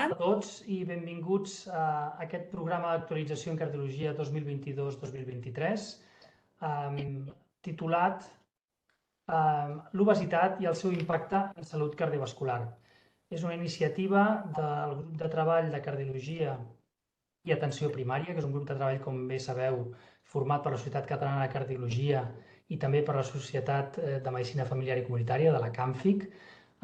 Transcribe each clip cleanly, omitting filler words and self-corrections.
a tots i benvinguts a aquest programa d'actualització en cardiologia 2022-2023 titulat L'obesitat i el seu impacte en salut cardiovascular. És una iniciativa del grup de treball de cardiologia i atenció primària, que és un grup de treball, com bé sabeu, format per la Societat Catalana de Cardiologia i també per la Societat de Medicina Familiar i Comunitària, de la CAMFIC,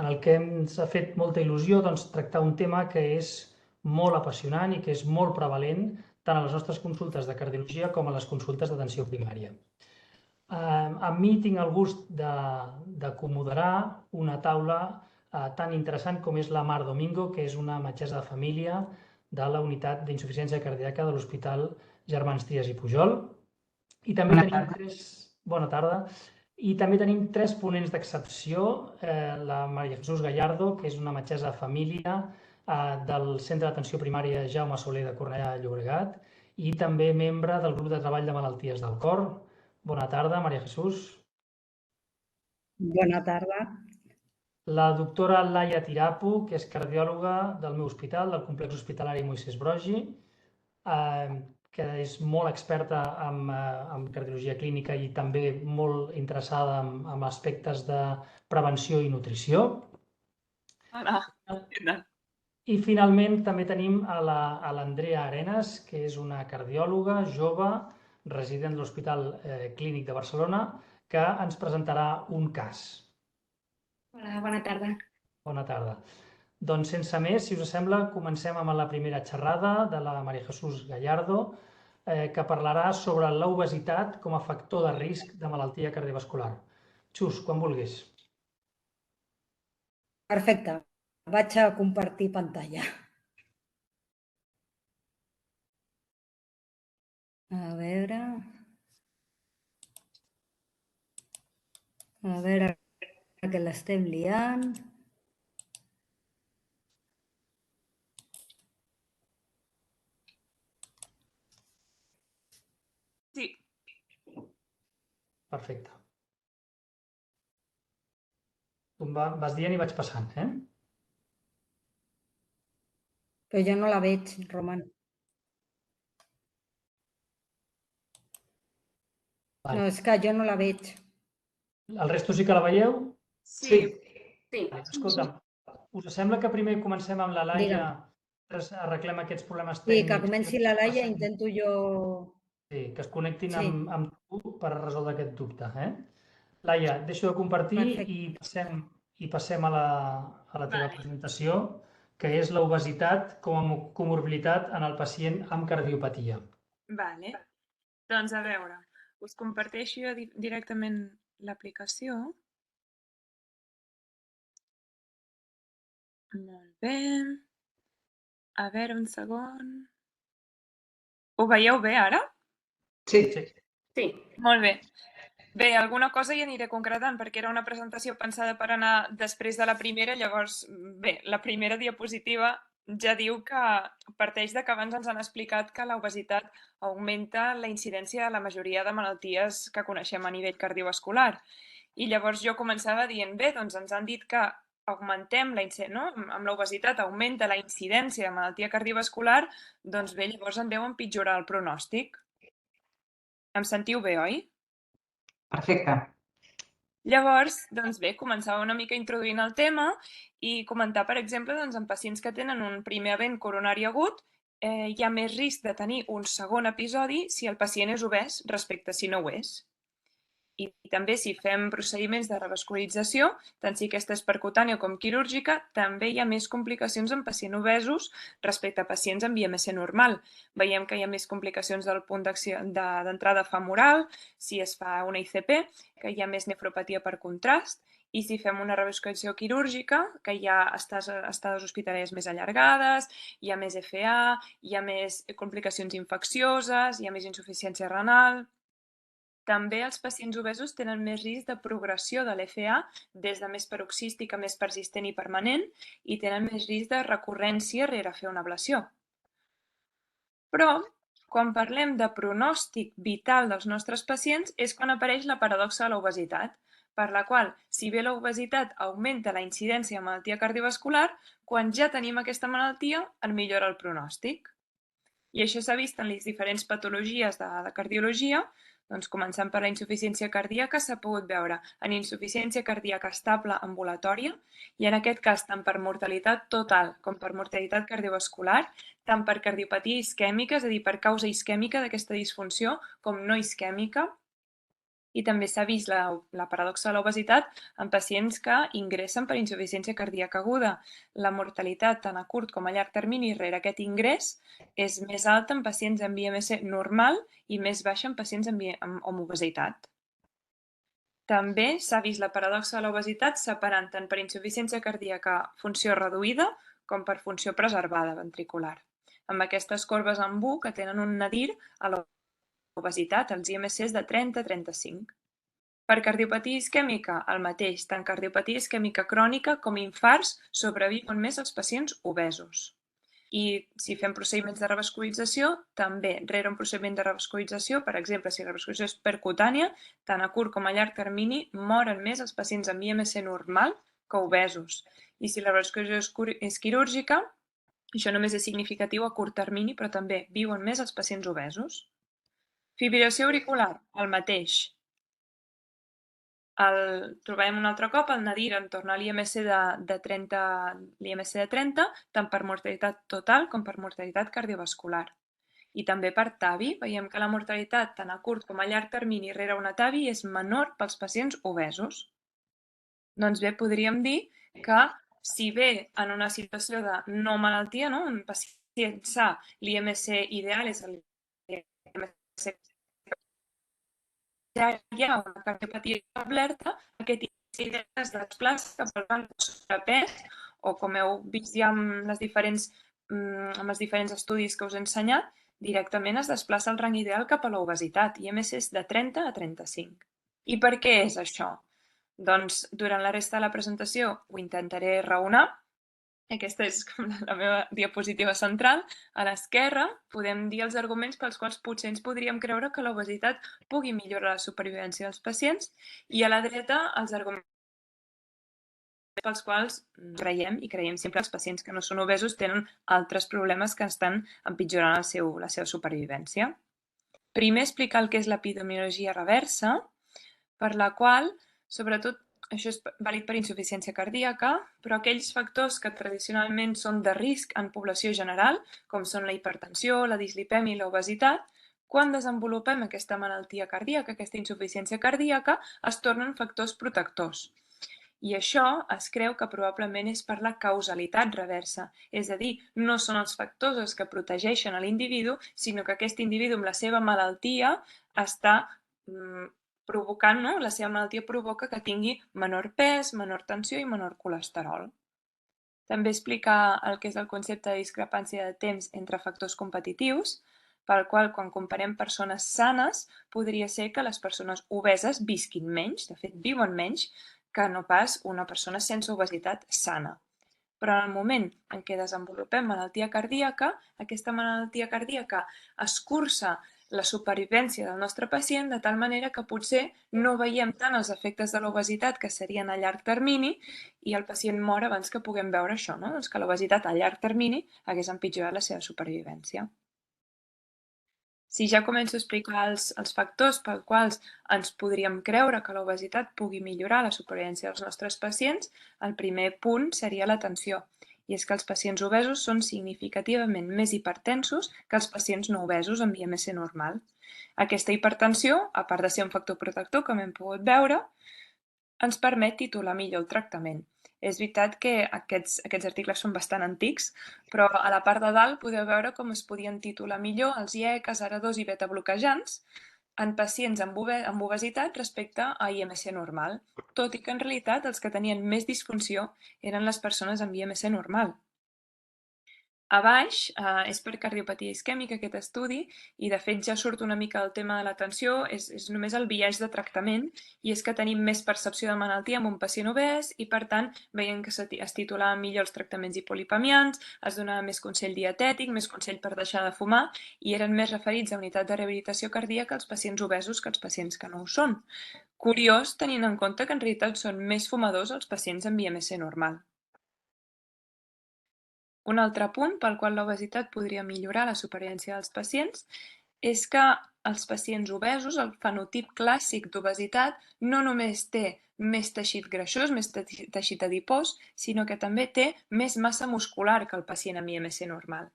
en el que ens ha fet molta il·lusió tractar un tema que és molt apassionant i que és molt prevalent tant a les nostres consultes de cardiologia com a les consultes d'atenció primària. Amb mi tinc el gust de comoderar una taula tan interessant com és la Mar Domingo, que és una metgessa de família de la unitat d'insuficiència cardíaca de l'Hospital Germans Trias i Pujol. I també tenim Bona tarda. I també tenim tres ponents d'excepció, la Maria Jesús Gallardo, que és una metgessa de família del Centre d'Atenció Primària Jaume Soler de Cornellà de Llobregat i també membre del grup de treball de malalties del cor. Bona tarda, Maria Jesús. Bona tarda. La doctora Laia Tirapu, que és cardiòloga del meu hospital, del complex hospitalari Moisès Broggi, que és molt experta en cardiologia clínica i també molt interessada en aspectes de prevenció i nutrició. I finalment també tenim a l'Andrea Arenas, que és una cardiòloga jove, resident de l'Hospital Clínic de Barcelona, que ens presentarà un cas. Hola, bona tarda. Bona tarda. Doncs sense més, si us sembla, comencem amb la primera xerrada de la Maria Jesús Gallardo, que parlarà sobre l'obesitat com a factor de risc de malaltia cardiovascular. Xus, quan vulguis. Perfecte. Vaig a compartir pantalla. A veure que l'estem liant. Sí. Perfecte. Tu em vas dient i vaig passant, Però jo no la veig, Roman. No, és que jo no la veig. El resto sí que la veieu? Sí. Escolta'm, us sembla que primer comencem amb la Laia, arreglem aquests problemes tècnics? Sí, que comenci la Laia, intento jo... Sí, que es connectin amb tu per resoldre aquest dubte. Laia, deixo de compartir i passem a la teva presentació, que és l'obesitat com a comorbilitat en el pacient amb cardiopatia. Vale. Doncs a veure, us comparteixo jo directament l'aplicació. Molt bé. A veure, un segon. Ho veieu bé ara? Sí. Molt bé. Bé, alguna cosa ja aniré concretant, perquè era una presentació pensada per anar després de la primera, llavors, bé, la primera diapositiva ja diu que parteix de que abans ens han explicat que l'obesitat augmenta la incidència de la majoria de malalties que coneixem a nivell cardiovascular. I llavors jo començava dient, bé, doncs ens han dit que augmentem amb l'obesitat augmenta la incidència de malaltia cardiovascular, doncs bé, llavors en deu empitjorar el pronòstic. Em sentiu bé, oi? Perfecte. Llavors, doncs bé, començava una mica introduint el tema i comentar, per exemple, en pacients que tenen un primer event coronari agut, hi ha més risc de tenir un segon episodi si el pacient és obès respecte a si no ho és. I també si fem procediments de revascularització, tant si aquesta és percutània com quirúrgica, també hi ha més complicacions en pacients obesos respecte a pacients amb IMC normal. Veiem que hi ha més complicacions del punt d'entrada femoral, si es fa una ICP, que hi ha més nefropatia per contrast, i si fem una revascularització quirúrgica, que hi ha estades hospitalàries més allargades, hi ha més FA, hi ha més complicacions infeccioses, hi ha més insuficiència renal. També els pacients obesos tenen més risc de progressió de l'FA des de més paroxística, més persistent i permanent i tenen més risc de recurrència rere fer una ablació. Però, quan parlem de pronòstic vital dels nostres pacients és quan apareix la paradoxa de l'obesitat, per la qual, si bé l'obesitat augmenta la incidència de malaltia cardiovascular, quan ja tenim aquesta malaltia, en millora el pronòstic. I això s'ha vist en les diferents patologies de cardiologia, doncs començant per la insuficiència cardíaca, s'ha pogut veure en insuficiència cardíaca estable ambulatòria i en aquest cas tant per mortalitat total com per mortalitat cardiovascular, tant per cardiopatia isquèmica, és a dir, per causa isquèmica d'aquesta disfunció, com no isquèmica. I també s'ha vist la paradoxa de l'obesitat en pacients que ingressen per insuficiència cardíaca aguda. La mortalitat tant a curt com a llarg termini rere aquest ingrés és més alta en pacients amb IMC normal i més baixa en pacients amb obesitat. També s'ha vist la paradoxa de l'obesitat separant tant per insuficiència cardíaca funció reduïda com per funció preservada ventricular, amb aquestes corbes en U que tenen un nadir a l'obesitat, els IMCs de 30 a 35. Per cardiopatia isquèmica, el mateix, tant cardiopatia isquèmica crònica com infarts sobreviuen més els pacients obesos. I si fem procediments de revascularització, també rere un procediment de revascularització, per exemple, si la revascularització és percutània, tant a curt com a llarg termini moren més els pacients amb IMC normal que obesos. I si la revascularització és quirúrgica, això només és significatiu a curt termini, però també viuen més els pacients obesos. Fibrilació auricular, el mateix. Trobem un altre cop el nadir entorn a l'IMC de 30, tant per mortalitat total com per mortalitat cardiovascular. I també per TAVI, veiem que la mortalitat tant a curt com a llarg termini rere una TAVI és menor pels pacients obesos. Doncs bé, podríem dir que si bé en una situació de no malaltia, un pacient sa, l'IMC ideal és l'IMC ja hi ha una cardiopatia establerta, aquest incident es desplaça cap al rang de sobrepès o, com heu vist ja amb els diferents estudis que us he ensenyat, directament es desplaça el rang ideal cap a l'obesitat, IMCs de 30 a 35. I per què és això? Doncs durant la resta de la presentació ho intentaré raonar. Aquesta és com la meva diapositiva central. A l'esquerra podem dir els arguments pels quals potser ens podríem creure que l'obesitat pugui millorar la supervivència dels pacients i a la dreta els arguments pels quals creiem sempre que els pacients que no són obesos tenen altres problemes que estan empitjorant la seva supervivència. Primer explicar el que és l'epidemiologia reversa, per la qual, sobretot, això és vàlid per insuficiència cardíaca, però aquells factors que tradicionalment són de risc en població general, com són la hipertensió, la dislipèmia i l'obesitat, quan desenvolupem aquesta malaltia cardíaca, aquesta insuficiència cardíaca, es tornen factors protectors. I això es creu que probablement és per la causalitat reversa, és a dir, no són els factors els que protegeixen a l'individu, sinó que aquest individu amb la seva malaltia està provocant, la seva malaltia provoca que tingui menor pes, menor tensió i menor colesterol. També explicar el que és el concepte de discrepància de temps entre factors competitius, pel qual quan comparem persones sanes podria ser que les persones obeses visquin menys, de fet viuen menys, que no pas una persona sense obesitat sana. Però en el moment en què desenvolupem malaltia cardíaca, aquesta malaltia cardíaca escurça la supervivència del nostre pacient de tal manera que potser no veiem tant els efectes de l'obesitat que serien a llarg termini i el pacient mor abans que puguem veure això, doncs que l'obesitat a llarg termini hagués empitjorat la seva supervivència. Si ja començo a explicar els factors pels quals ens podríem creure que l'obesitat pugui millorar la supervivència dels nostres pacients, el primer punt seria la tensió. I és que els pacients obesos són significativament més hipertensos que els pacients no obesos amb IMC normal. Aquesta hipertensió, a part de ser un factor protector, com hem pogut veure, ens permet titular millor el tractament. És veritat que aquests articles són bastant antics, però a la part de dalt podeu veure com es podien titular millor els IEC, ASARA2 i beta-bloquejants en pacients amb obesitat respecte a IMC normal, tot i que en realitat els que tenien més disfunció eren les persones amb IMC normal. A baix és per cardiopatia isquèmica aquest estudi i de fet ja surt una mica del tema de la tensió, és només el biaix de tractament i és que tenim més percepció de malaltia amb un pacient obès i per tant veiem que es titulaven millor els tractaments hipolipemiants, es donava més consell dietètic, més consell per deixar de fumar i eren més referits a unitat de rehabilitació cardíaca als pacients obesos que als pacients que no ho són. Curiós tenint en compte que en realitat són més fumadors els pacients amb IMC normal. Un altre punt pel qual l'obesitat podria millorar la supervivència dels pacients és que els pacients obesos, el fenotip clàssic d'obesitat, no només té més teixit greixós, més teixit adipós, sinó que també té més massa muscular que el pacient amb IMC normal.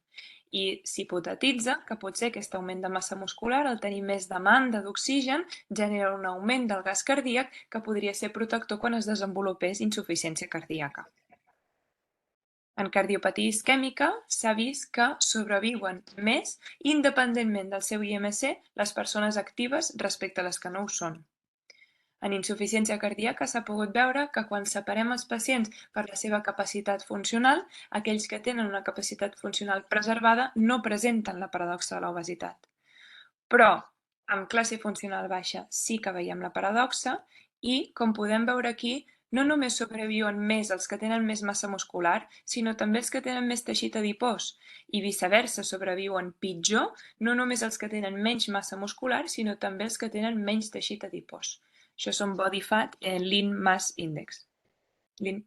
I s'hipotetitza que potser aquest augment de massa muscular, al tenir més demanda d'oxigen, genera un augment del gas cardíac que podria ser protector quan es desenvolupés insuficiència cardíaca. En cardiopatia isquèmica s'ha vist que sobreviuen més, independentment del seu IMC, les persones actives respecte a les que no ho són. En insuficiència cardíaca s'ha pogut veure que quan separem els pacients per la seva capacitat funcional, aquells que tenen una capacitat funcional preservada no presenten la paradoxa de l'obesitat. Però amb classe funcional baixa sí que veiem la paradoxa i, com podem veure aquí, no només sobreviuen més els que tenen més massa muscular, sinó també els que tenen més teixit adipós, i viceversa sobreviuen pitjor no només els que tenen menys massa muscular, sinó també els que tenen menys teixit adipós. Això són body fat and lean mass index. Lean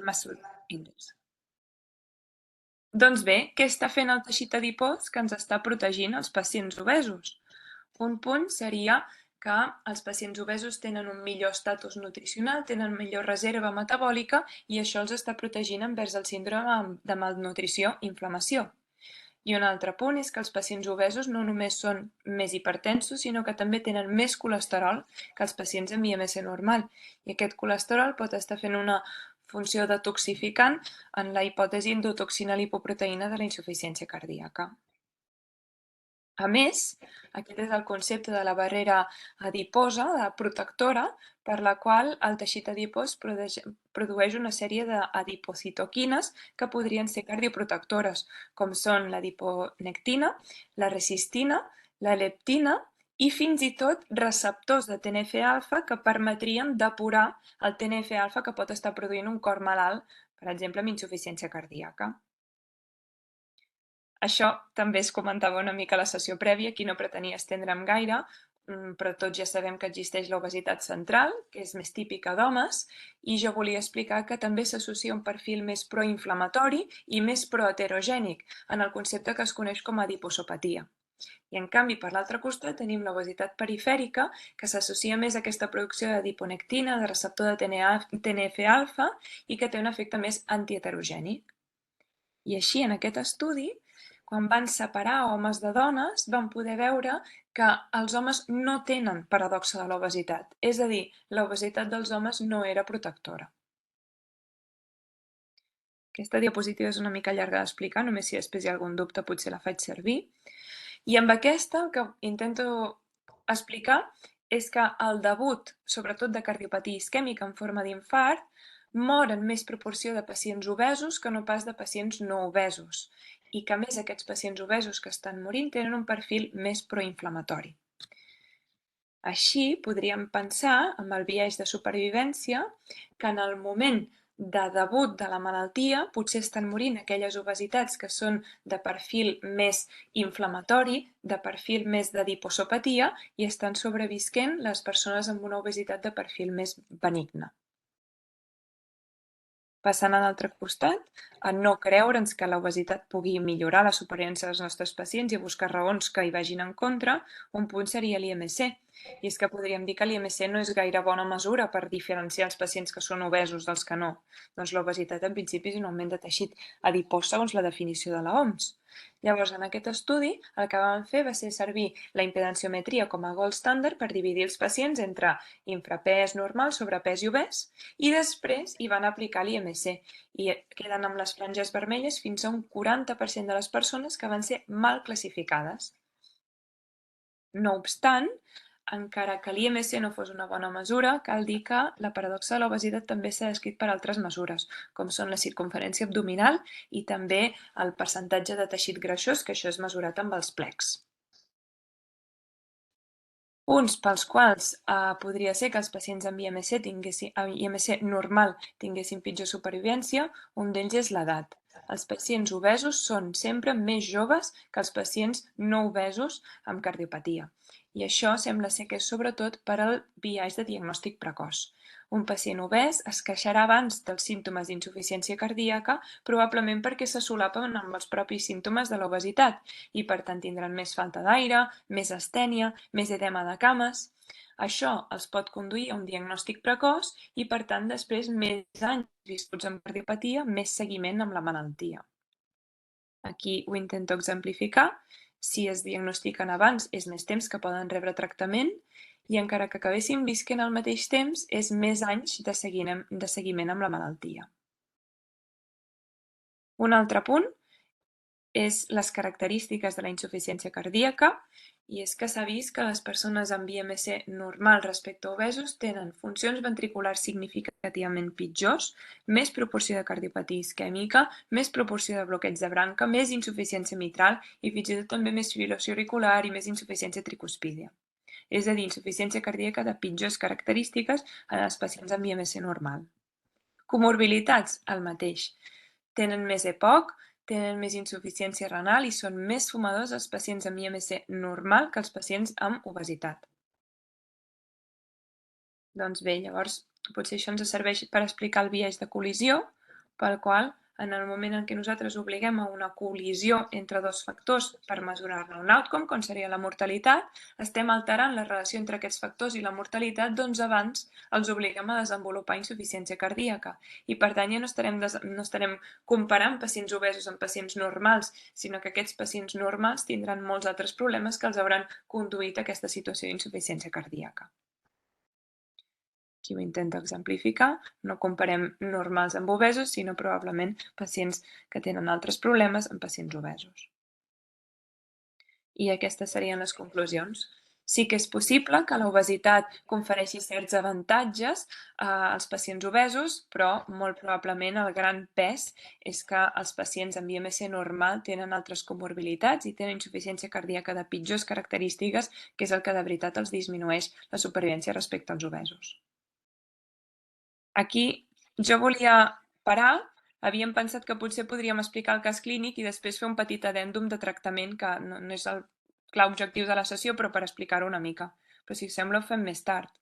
mass index. Doncs bé, què està fent el teixit adipós que ens està protegint els pacients obesos? Un punt seria que els pacients obesos tenen un millor estatus nutricional, tenen millor reserva metabòlica i això els està protegint envers el síndrome de malnutrició i inflamació. I un altre punt és que els pacients obesos no només són més hipertensos, sinó que també tenen més colesterol que els pacients amb IMC normal. I aquest colesterol pot estar fent una funció detoxificant en la hipòtesi endotoxina lipoproteïna de la insuficiència cardíaca. A més, aquest és el concepte de la barrera adiposa, de protectora, per la qual el teixit adipós produeix una sèrie d'adipocitoquines que podrien ser cardioprotectores, com són l'adiponectina, la resistina, la leptina i fins i tot receptors de TNF-alfa que permetrien depurar el TNF-alfa que pot estar produint un cor malalt, per exemple, amb insuficiència cardíaca. Això també es comentava una mica a la sessió prèvia, aquí no pretenia estendre'm gaire, però tots ja sabem que existeix l'obesitat central, que és més típica d'homes, i jo volia explicar que també s'associa un perfil més proinflamatori i més proheterogènic, en el concepte que es coneix com a adiposopatia. I en canvi, per l'altre costat, tenim l'obesitat perifèrica, que s'associa més a aquesta producció d'adiponectina, de receptor de TNF-alfa, i que té un efecte més antiheterogènic. I així, en aquest estudi, quan van separar homes de dones, van poder veure que els homes no tenen paradoxa de l'obesitat, és a dir, l'obesitat dels homes no era protectora. Aquesta diapositiva és una mica llarga d'explicar, només si després hi ha algun dubte potser la faig servir. I amb aquesta el que intento explicar és que el debut, sobretot de cardiopatia isquèmica en forma d'infart, mor en més proporció de pacients obesos que no pas de pacients no obesos, i que a més aquests pacients obesos que estan morint tenen un perfil més proinflamatori. Així podríem pensar, amb el biaix de supervivència, que en el moment de debut de la malaltia potser estan morint aquelles obesitats que són de perfil més inflamatori, de perfil més d'adiposopatia, i estan sobrevisquent les persones amb una obesitat de perfil més benigne. Passant a l'altre costat, a no creure'ns que l'obesitat pugui millorar la supervivència dels nostres pacients i a buscar raons que hi vagin en contra, un punt seria l'IMC. I és que podríem dir que l'IMC no és gaire bona mesura per diferenciar els pacients que són obesos dels que no. Doncs l'obesitat en principi és un augment de teixit adipós segons la definició de l'OMS. Llavors, en aquest estudi, el que vam fer va ser servir la impedanciometria com a gold standard per dividir els pacients entre infrapès normal, sobrepès i obès, i després hi van aplicar l'IMC, i queden amb les franges vermelles fins a un 40% de les persones que van ser mal classificades. No obstant, encara que l'IMC no fos una bona mesura, cal dir que la paradoxa de l'obesitat també s'ha descrit per altres mesures, com són la circumferència abdominal i també el percentatge de teixit greixós, que això és mesurat amb els plecs. Punts pels quals podria ser que els pacients amb IMC normal tinguessin pitjor supervivència, un d'ells és l'edat. els pacients obesos són sempre més joves que els pacients no obesos amb cardiopatia. I això sembla ser que és sobretot per al biaix de diagnòstic precoç. Un pacient obès es queixarà abans dels símptomes d'insuficiència cardíaca, probablement perquè se solapen amb els propis símptomes de l'obesitat i per tant tindran més falta d'aire, més astènia, més edema de cames. Això els pot conduir a un diagnòstic precoç i, per tant, després més anys viscuts amb cardiopatia, més seguiment amb la malaltia. Aquí ho intento exemplificar. Si es diagnostiquen abans, és més temps que poden rebre tractament i encara que acabessin visquent al mateix temps, és més anys de seguiment amb la malaltia. Un altre punt és les característiques de la insuficiència cardíaca, i és que s'ha vist que les persones amb IMC normal respecte a obesos tenen funcions ventriculars significativament pitjors, més proporció de cardiopatia isquèmica, més proporció de bloqueig de branca, més insuficiència mitral i fins i tot també més fibrilació auricular i més insuficiència tricuspídia. És a dir, insuficiència cardíaca de pitjors característiques en els pacients amb IMC normal. Comorbilitats, el mateix. Tenen més EPOC, tenen més insuficiència renal i són més fumadors els pacients amb IMC normal que els pacients amb obesitat. Doncs bé, llavors potser això ens serveix per explicar el biaix de col·lisió, pel qual en el moment en què nosaltres obliguem a una col·lisió entre dos factors per mesurar-ne un outcome, com seria la mortalitat, estem alterant la relació entre aquests factors i la mortalitat, doncs abans els obliguem a desenvolupar insuficiència cardíaca. I per tant ja no estarem comparant pacients obesos amb pacients normals, sinó que aquests pacients normals tindran molts altres problemes que els hauran conduït a aquesta situació d'insuficiència cardíaca. Aquí ho intento exemplificar, no comparem normals amb obesos, sinó probablement pacients que tenen altres problemes amb pacients obesos. I aquestes serien les conclusions. Sí que és possible que l'obesitat confereixi certs avantatges als pacients obesos, però molt probablement el gran pes és que els pacients amb IMC normal tenen altres comorbilitats i tenen insuficiència cardíaca de pitjors característiques, que és el que de veritat els disminueix la supervivència respecte als obesos. Aquí jo volia parar, havíem pensat que potser podríem explicar el cas clínic i després fer un petit addendum de tractament, que no és el clar objectiu de la sessió, però per explicar-ho una mica. Però si us sembla ho fem més tard.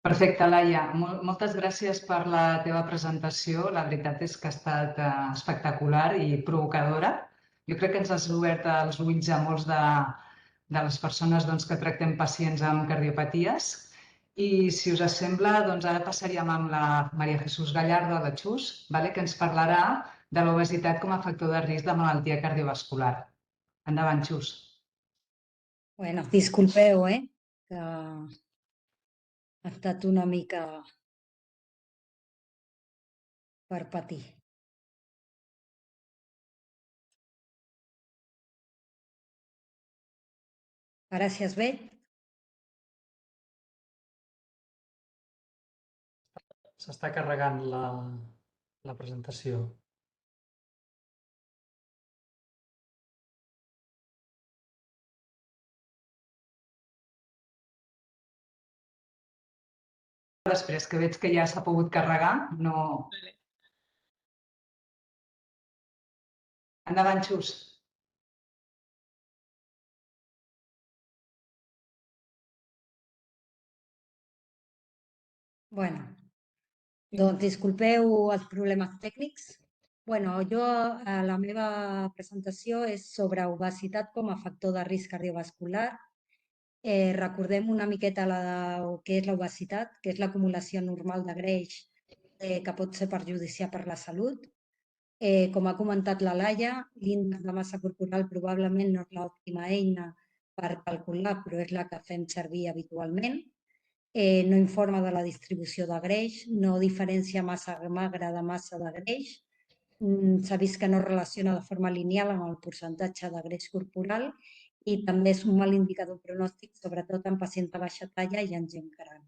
Perfecte, Laia. Moltes gràcies per la teva presentació. La veritat és que ha estat espectacular i provocadora. Jo crec que ens has obert els ulls a molts de les persones que tractem pacients amb cardiopaties. I si us sembla, doncs ara passaríem amb la Maria Jesús Gallardo, la Xus, que ens parlarà de l'obesitat com a factor de risc de malaltia cardiovascular. Endavant, Xus. Bueno, disculpeu, que ha estat una mica per patir. Ara si es ve? S'està carregant la presentació. Després que veig que ja s'ha pogut carregar, no... Endavant, Xus. Bueno, doncs disculpeu els problemes tècnics. Bueno, la meva presentació és sobre obesitat com a factor de risc cardiovascular. Recordem una miqueta què és l'obesitat, que és l'acumulació normal de greix que pot ser perjudicial per la salut. Com ha comentat la Laia, l'índex de massa corporal probablement no és l'òptima eina per calcular, però és la que fem servir habitualment. No informa de la distribució de greix, no diferencia massa magra de massa de greix. S'ha vist que no es relaciona de forma lineal amb el percentatge de greix corporal i també és un mal indicador pronòstic, sobretot en pacients de baixa talla i en gent gran.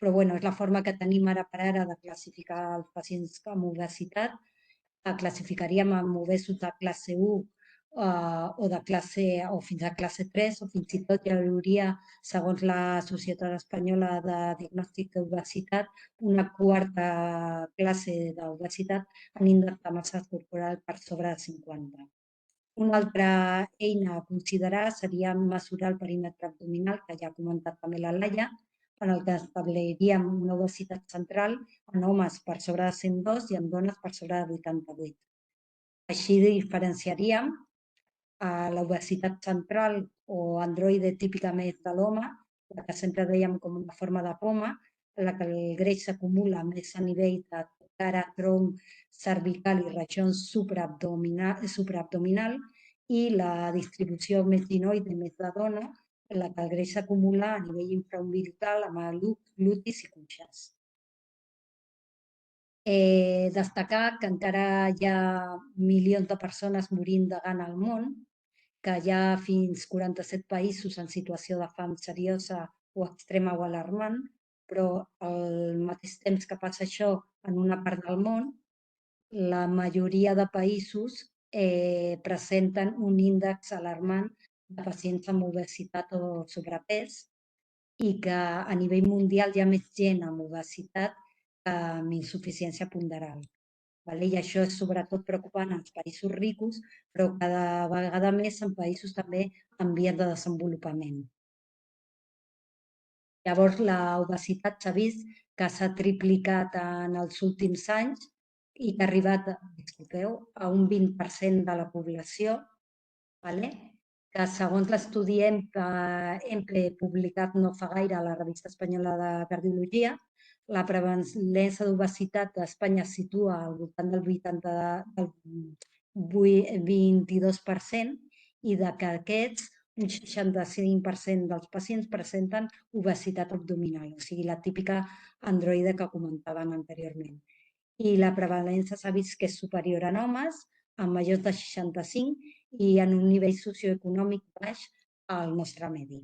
Però bueno, és la forma que tenim ara per ara de classificar els pacients amb obesitat. Classificaríem amb obesos de classe 1 o de classe o fins a classe 3 o fins i tot hi hauria, segons la Societat Espanyola de Diagnòstic d'Obesitat, una quarta classe d'obesitat en índex de massa corporal per sobre de 50. Una altra eina a considerar seria mesurar el perímetre abdominal, que ja ha comentat també la Laia, en el que establiríem una obesitat central en homes per sobre de 102 i en dones per sobre de 88. Així diferenciaríem l'obesitat central o androide típica més de l'home, la que sempre dèiem com una forma de poma, en la que el greix s'acumula més a nivell de cara, tronc, cervical i regions supraabdominal, i la distribució més dinoide, més de dona, en la que el greix s'acumula a nivell infraumbilical amb glutis i cuixes. Destacar que encara hi ha milions de persones morint de gana al món, que hi ha fins 47 països en situació de fam seriosa o extrema o alarmant, però al mateix temps que passa això en una part del món, la majoria de països presenten un índex alarmant de pacients amb obesitat o sobrepès i que a nivell mundial hi ha més gent amb obesitat que amb insuficiència ponderal. I això és sobretot preocupant als països ricos, però cada vegada més en països també en vies de desenvolupament. Llavors, l'obesitat s'ha vist que s'ha triplicat en els últims anys i que ha arribat, a un 20% de la població, que segons l'estudi EMPLE publicat no fa gaire a la Revista Espanyola de Cardiologia, la prevalença d'obesitat a Espanya es situa al voltant del 22% i d'aquests un 65% dels pacients presenten obesitat abdominal, o sigui, la típica androide que comentaven anteriorment. I la prevalença s'ha vist que és superior en homes, en majors de 65 i en un nivell socioeconòmic baix al nostre medi.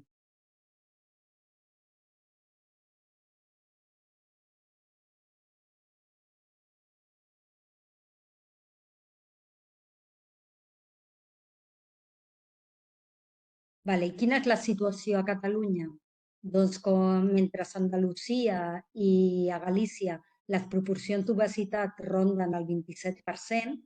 Quina és la situació a Catalunya? Doncs mentre a Andalusia i a Galícia les proporcions d'obesitat ronden el 27%,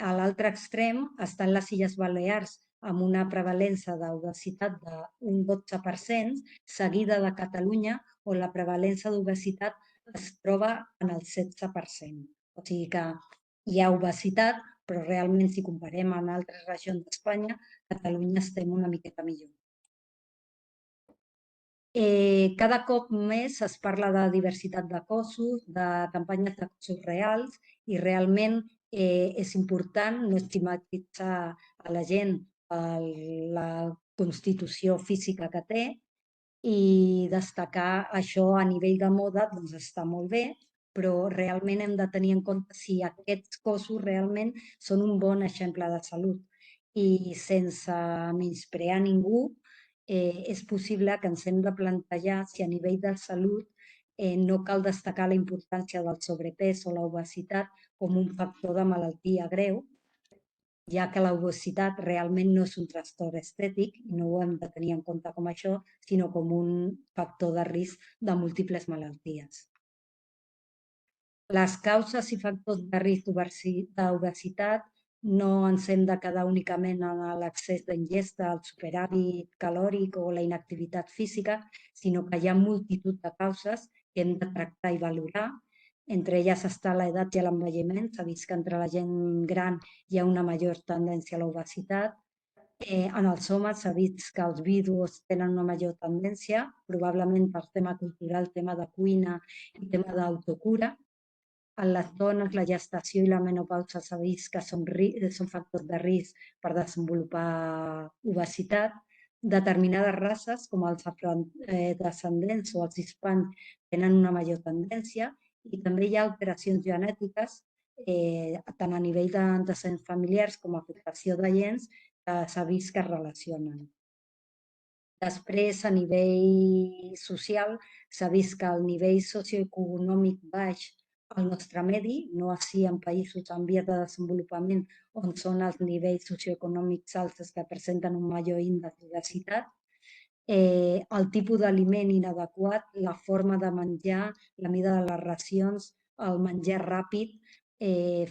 a l'altre extrem estan les Illes Balears amb una prevalença d'obesitat d'un 12%, seguida de Catalunya, on la prevalença d'obesitat es troba en el 16%. O sigui que hi ha obesitat, però realment si comparem amb altres regions d'Espanya, Catalunya estem una miqueta millor. Cada cop més es parla de diversitat de cossos, de campanyes de cossos reals, i realment és important no estigmatitzar a la gent per la constitució física que té i destacar això a nivell de moda, doncs està molt bé, però realment hem de tenir en compte si aquests cossos realment són un bon exemple de salut. I sense menysprear ningú, és possible que ens hem de plantejar si a nivell de salut no cal destacar la importància del sobrepès o l'obesitat com un factor de malaltia greu, ja que l'obesitat realment no és un trastorn estètic i no ho hem de tenir en compte com això, sinó com un factor de risc de múltiples malalties. Les causes i factors de risc d'obesitat no ens hem de quedar únicament en l'excés d'ingesta, el superàvit calòric o la inactivitat física, sinó que hi ha multitud de causes que hem de tractar i valorar. Entre elles està l'edat i l'envelliment. S'ha vist que entre la gent gran hi ha una major tendència a l'obesitat. En els homes s'ha vist que els vidus tenen una major tendència, probablement per tema cultural, tema de cuina i tema d'autocura. En les dones, la gestació i la menopausa s'ha vist que són factors de risc per desenvolupar obesitat. Determinades races, com els afrodescendents o els hispans, tenen una major tendència, i també hi ha alteracions genètiques, tant a nivell d'antecedents familiars com afectació de gens, que s'ha vist que es relacionen. Després, a nivell social, s'ha vist que el nivell socioeconòmic baix al nostre medi, no així en països en vies de desenvolupament on són els nivells socioeconòmics alts els que presenten un major índex d'obesitat, el tipus d'aliment inadequat, la forma de menjar, la mida de les racions, el menjar ràpid,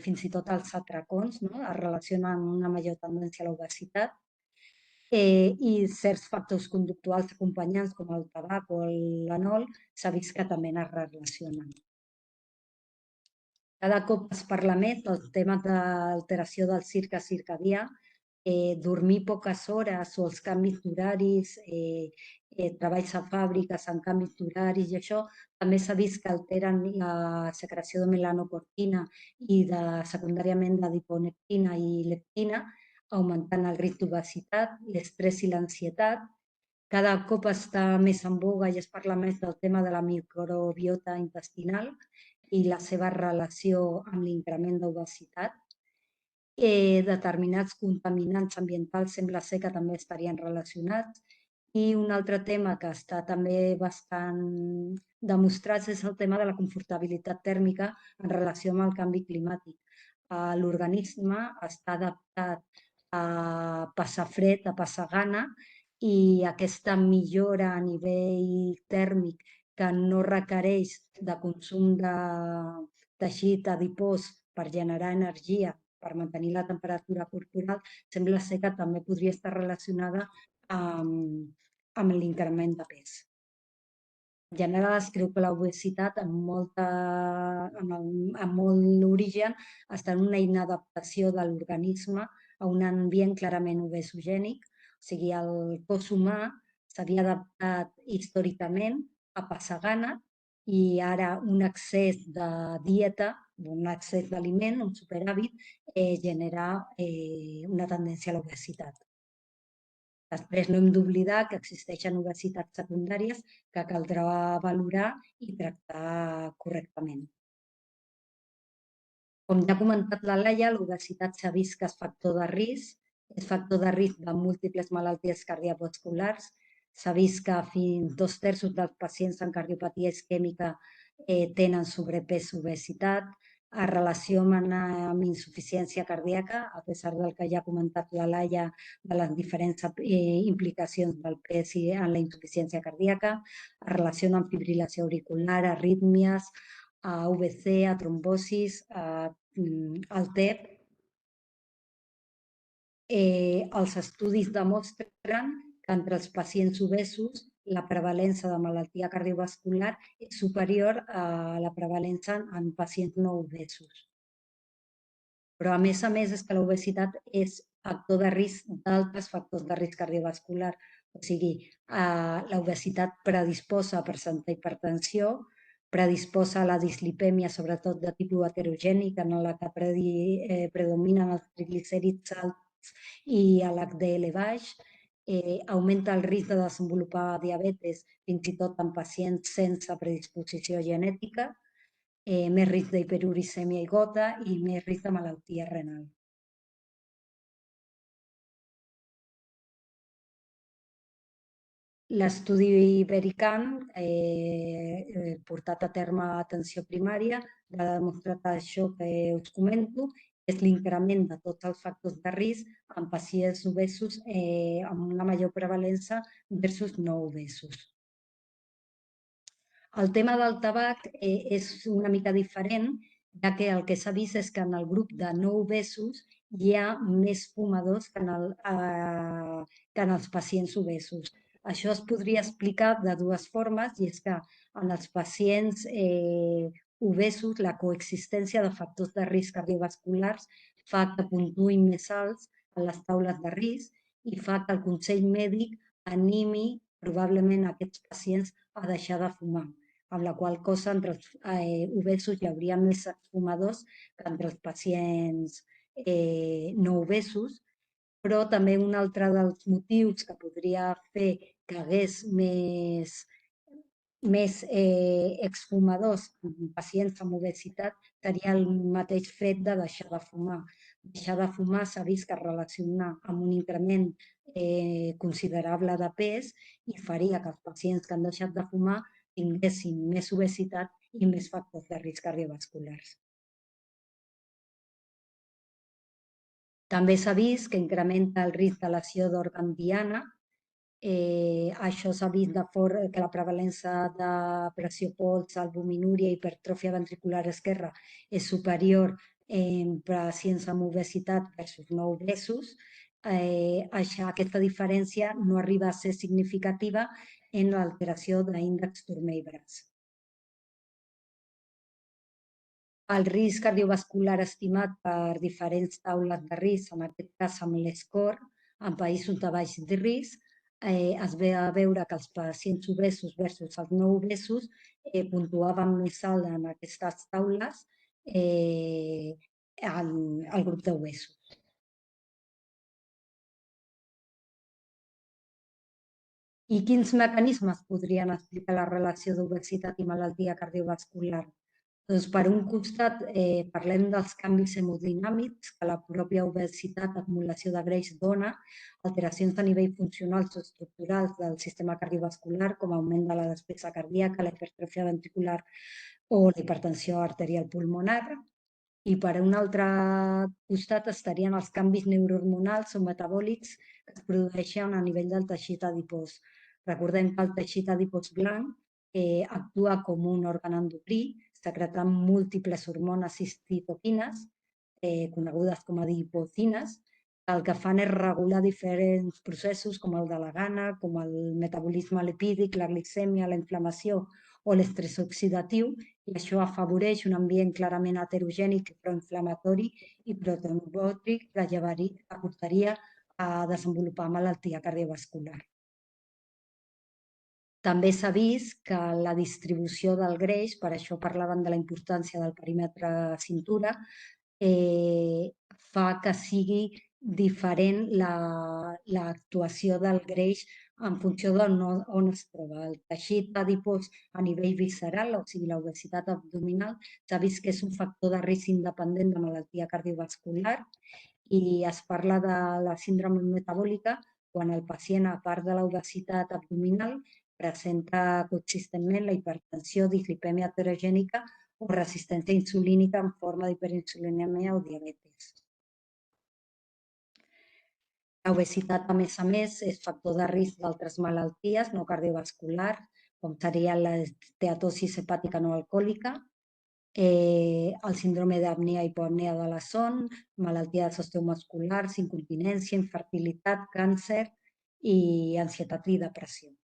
fins i tot els atracons, es relacionen amb una major tendència a l'obesitat, i certs factors conductuals acompanyants com el tabac o l'anol s'ha vist que també es relacionen. Cada cop es parla més del tema d'alteració del cicle circadià, dormir poques hores o els canvis d'horaris, treballs a fàbriques amb canvis d'horaris i això també s'ha vist que alteren la secreció de melanocortina i secundàriament d'adiponectina i leptina, augmentant el risc d'obesitat, l'estrès i l'ansietat. Cada cop està més en boga i es parla més del tema de la microbiota intestinal i la seva relació amb l'increment d'obesitat. Determinats contaminants ambientals sembla ser que també estarien relacionats. I un altre tema que està també bastant demostrat és el tema de la confortabilitat tèrmica en relació amb el canvi climàtic. L'organisme està adaptat a passar fred, a passar gana, i aquesta millora a nivell tèrmic que no requereix de consum de teixit adipós per generar energia, per mantenir la temperatura corporal, sembla ser que també podria estar relacionada amb l'increment de pes. En general es creu que l'obesitat amb molt origen està en una inadaptació de l'organisme a un ambient clarament obesogènic, o sigui, el cos humà s'havia adaptat històricament a passar gana i ara un excés de dieta, un excés d'aliment, un superàvit, genera una tendència a l'obesitat. Després no hem d'oblidar que existeixen obesitats secundàries que caldrà valorar i tractar correctament. Com ja ha comentat la Laia, l'obesitat s'ha vist que és factor de risc de múltiples malalties cardiovasculars. S'ha vist que fins 2/3 dels pacients amb cardiopatia isquèmica tenen sobrepès o obesitat, es relacionen amb insuficiència cardíaca, a pesar del que ja ha comentat la Laia de les diferents implicacions del pes en la insuficiència cardíaca, es relaciona amb fibrilació auricular, arrítmies, a VC, a trombosis, al TEP. Els estudis demostren que entre els pacients obesos la prevalença de malaltia cardiovascular és superior a la prevalença en pacients no obesos. Però a més és que l'obesitat és factor de risc d'altres factors de risc cardiovascular. O sigui, l'obesitat predisposa a presentar hipertensió, predisposa a la dislipèmia, sobretot de tipus heterogènic, en la que predominen els triglicèrids alts i l'HDL baix, augmenta el risc de desenvolupar diabetis, fins i tot en pacients sense predisposició genètica, més risc d'hiperuricèmia i gota i més risc de malaltia renal. L'estudi Iberican, portat a terme a atenció primària, ha demostrat això que us comento, és l'increment de tots els factors de risc en pacients obesos amb una major prevalença versus no obesos. El tema del tabac és una mica diferent, ja que el que s'ha vist és que en el grup de no obesos hi ha més fumadors que en els pacients obesos. Això es podria explicar de dues formes, i és que en els pacients obesos la coexistència de factors de risc cardiovasculars fa que puntuïn més alts en les taules de risc i fa que el Consell Mèdic animi probablement aquests pacients a deixar de fumar, amb la qual cosa entre els obesos hi hauria més fumadors que entre els pacients no obesos, però també un altre dels motius que podria fer que hagués més exfumadors en pacients amb obesitat seria el mateix fet de deixar de fumar. Deixar de fumar s'ha vist que es relaciona amb un increment considerable de pes i faria que els pacients que han deixat de fumar tinguessin més obesitat i més factors de risc cardiovasculars. També s'ha vist que incrementa el risc de lesió d'òrgan diana. Això s'ha vist que la prevalença de pressió pols, albuminúria i hipertròfia ventricular esquerra és superior en pacients amb obesitat versus no obesos. Aquesta diferència no arriba a ser significativa en l'alteració d'índex Turner-Brass. El risc cardiovascular estimat per diferents taules de risc, en aquest cas amb l'SCORE, en països de baix risc, es ve a veure que els pacients obesos versus els no obesos puntuaven més alt en aquestes taules el grup d'obesos. I quins mecanismes podrien explicar la relació d'obesitat i malaltia cardiovascular? Doncs per un costat parlem dels canvis hemodinàmics que la pròpia obesitat, acumulació de greix dona, alteracions a nivell funcionals o estructurals del sistema cardiovascular, com augment de la despesa cardíaca, la hipertròfia ventricular o la hipertensió arterial pulmonar. I per un altre costat estarien els canvis neurohormonals o metabòlics que es produeixen a nivell del teixit adipós. Recordem que el teixit adipós blanc actua com un òrgan endocrí, secretant múltiples hormones i citokines, conegudes com a adipocines, que el que fan és regular diferents processos com el de la gana, com el metabolisme lipídic, la glicèmia, la inflamació o l'estrès oxidatiu, i això afavoreix un ambient clarament heterogènic, proinflamatori i protrombòtic que aportaria a desenvolupar malaltia cardiovascular. També s'ha vist que la distribució del greix, per això parlaven de la importància del perímetre cintura, fa que sigui diferent l'actuació del greix en funció d'on es troba. El teixit adipós a nivell visceral, o sigui, l'obesitat abdominal, s'ha vist que és un factor de risc independent de malaltia cardiovascular i es parla de la síndrome metabòlica quan el pacient, a part de l'obesitat abdominal, presenta consistentment la hipertensió, dislipèmia heterogènica o resistència insulínica en forma d'hiperinsulinèmia o diabetis. L'obesitat, a més, és factor de risc d'altres malalties no cardiovasculars, com seria l'esteatosi hepàtica no alcohòlica, el síndrome d'apnea i hipoapnea de la son, malaltia de sostre muscular, incontinència, infertilitat, càncer i ansietat i depressió.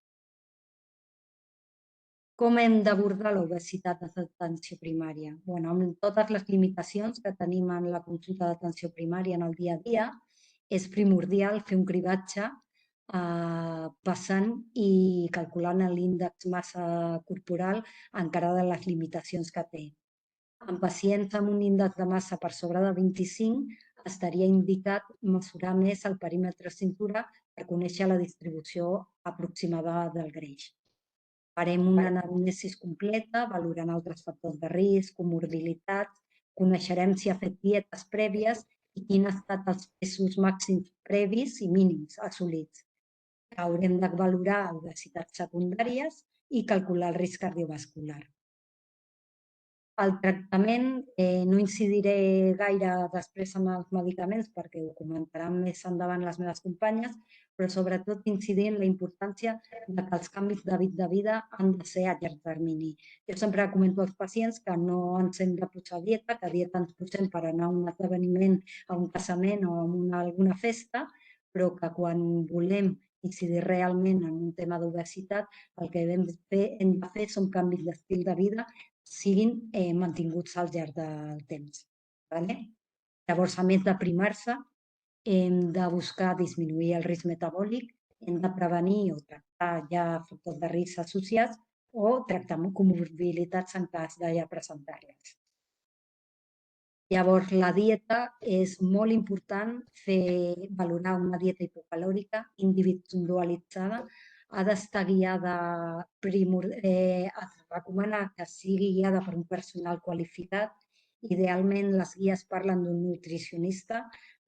Com hem d'abordar l'obesitat d'atenció primària? Amb totes les limitacions que tenim en la consulta d'atenció primària en el dia a dia, és primordial fer un cribatge pesant i calculant l'índex massa corporal encara de les limitacions que té. En pacients amb un índex de massa per sobre de 25 estaria indicat mesurar més el perímetre cintura per conèixer la distribució aproximada del greix. Farem una anamnesi completa, valorant altres factors de risc, comorbilitats, coneixerem si ha fet dietes prèvies i quins han estat els pesos màxims previs i mínims assolits. Haurem de valorar obesitats secundàries i calcular el risc cardiovascular. El tractament no incidiré gaire després en els medicaments perquè ho comentaran més endavant les meves companyes, però sobretot incidir en la importància que els canvis d'hàbit de vida han de ser a llarg termini. Jo sempre comento als pacients que no ens hem de posar a dieta, que a dieta ens posem per anar a un esdeveniment, a un casament o a alguna festa, però que quan volem incidir realment en un tema d'obesitat, el que hem de fer són canvis d'estil de vida siguin mantinguts al llarg del temps. Llavors, a més d'aprimar-se, hem de buscar disminuir el risc metabòlic, hem de prevenir o tractar ja factors de risc associats o tractar comorbilitats en cas de ja presentar-les. Llavors, la dieta és molt important valorar una dieta hipocalòrica individualitzada. Ha d'estar guiada, es recomana que sigui guiada per un personal qualificat. Idealment, les guies parlen d'un nutricionista.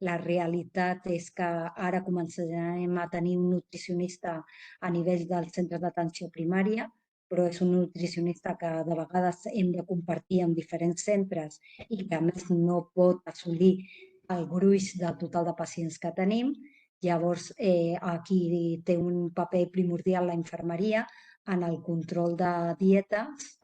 La realitat és que ara començarem a tenir un nutricionista a nivell dels centres d'atenció primària, però és un nutricionista que de vegades hem de compartir amb diferents centres i que a més no pot assolir el gruix del total de pacients que tenim. Llavors, aquí té un paper primordial la infermeria en el control de dietes.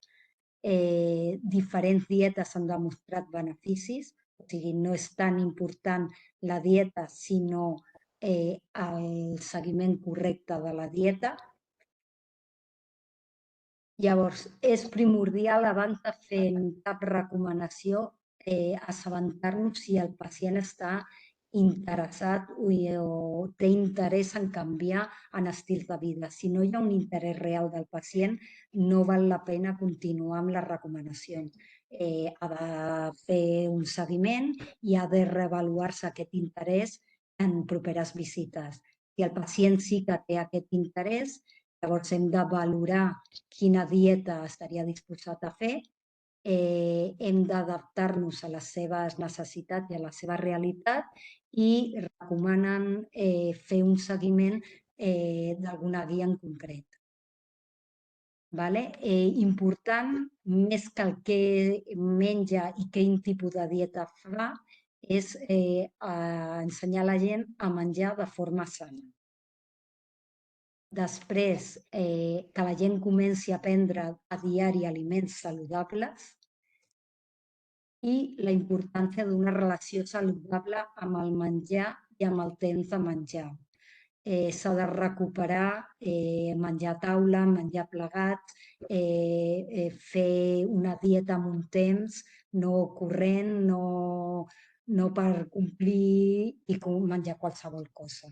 Diferents dietes han demostrat beneficis, o sigui, no és tan important la dieta, sinó el seguiment correcte de la dieta. Llavors, és primordial, abans de fer cap recomanació, assabentar-nos si el pacient està interessat o té interès en canviar en estils de vida. Si no hi ha un interès real del pacient, no val la pena continuar amb les recomanacions. Ha de fer un seguiment i ha de reavaluar-se aquest interès en properes visites. Si el pacient sí que té aquest interès, llavors hem de valorar quina dieta estaria disposat a fer, hem d'adaptar-nos a les seves necessitats i a la seva realitat i recomanen fer un seguiment d'alguna guia en concret. Important, més que el que menja i quin tipus de dieta fa, és ensenyar a la gent a menjar de forma sana. Després, que la gent comenci a prendre a diari aliments saludables i la importància d'una relació saludable amb el menjar i amb el temps de menjar. S'ha de recuperar menjar a taula, menjar plegats, fer una dieta amb un temps, no corrent, no per complir i menjar qualsevol cosa.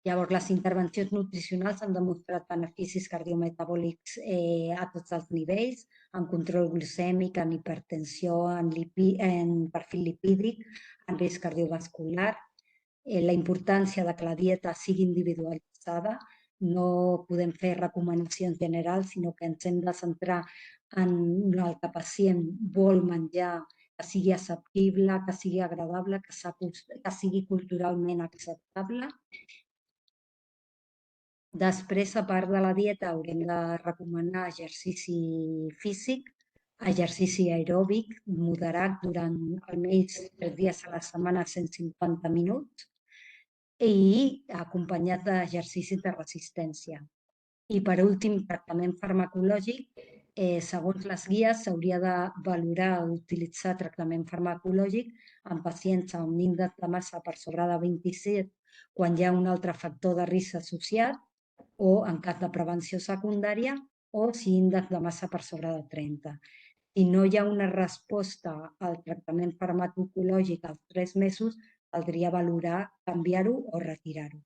Llavors, les intervencions nutricionals han demostrat beneficis cardiometabòlics a tots els nivells, en control glucèmic, en hipertensió, en perfil lipídic, en risc cardiovascular. La importància de que la dieta sigui individualitzada. No podem fer recomanacions generals, sinó que ens hem de centrar en el que el pacient vol menjar, que sigui assequible, que sigui agradable, que sigui culturalment acceptable. Després, a part de la dieta, haurem de recomanar exercici físic, exercici aeròbic moderat durant almenys 3 dies a la setmana, 150 minuts, i acompanyat d'exercicis de resistència. I, per últim, tractament farmacològic. Segons les guies, s'hauria de valorar utilitzar tractament farmacològic en pacients amb índex de massa per sobre de 27 quan hi ha un altre factor de risc associat, o en cas de prevenció secundària, o si índex de massa per sobre de 30. Si no hi ha una resposta al tractament farmacològic als 3 mesos, caldria valorar canviar-ho o retirar-ho.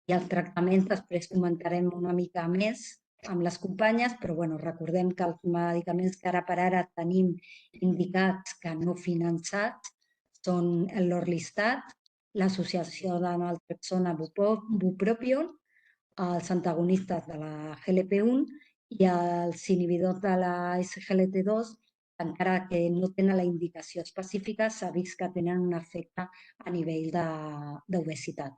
I els tractaments després comentarem una mica més amb les companyes, però recordem que els medicaments que ara per ara tenim indicats que no finançats són l'Orlistat, l'associació de naltrexona bupropion, els antagonistes de la GLP-1 i els inhibidors de la SGLT2, encara que no tenen la indicació específica, s'ha vist que tenen un efecte a nivell d'obesitat.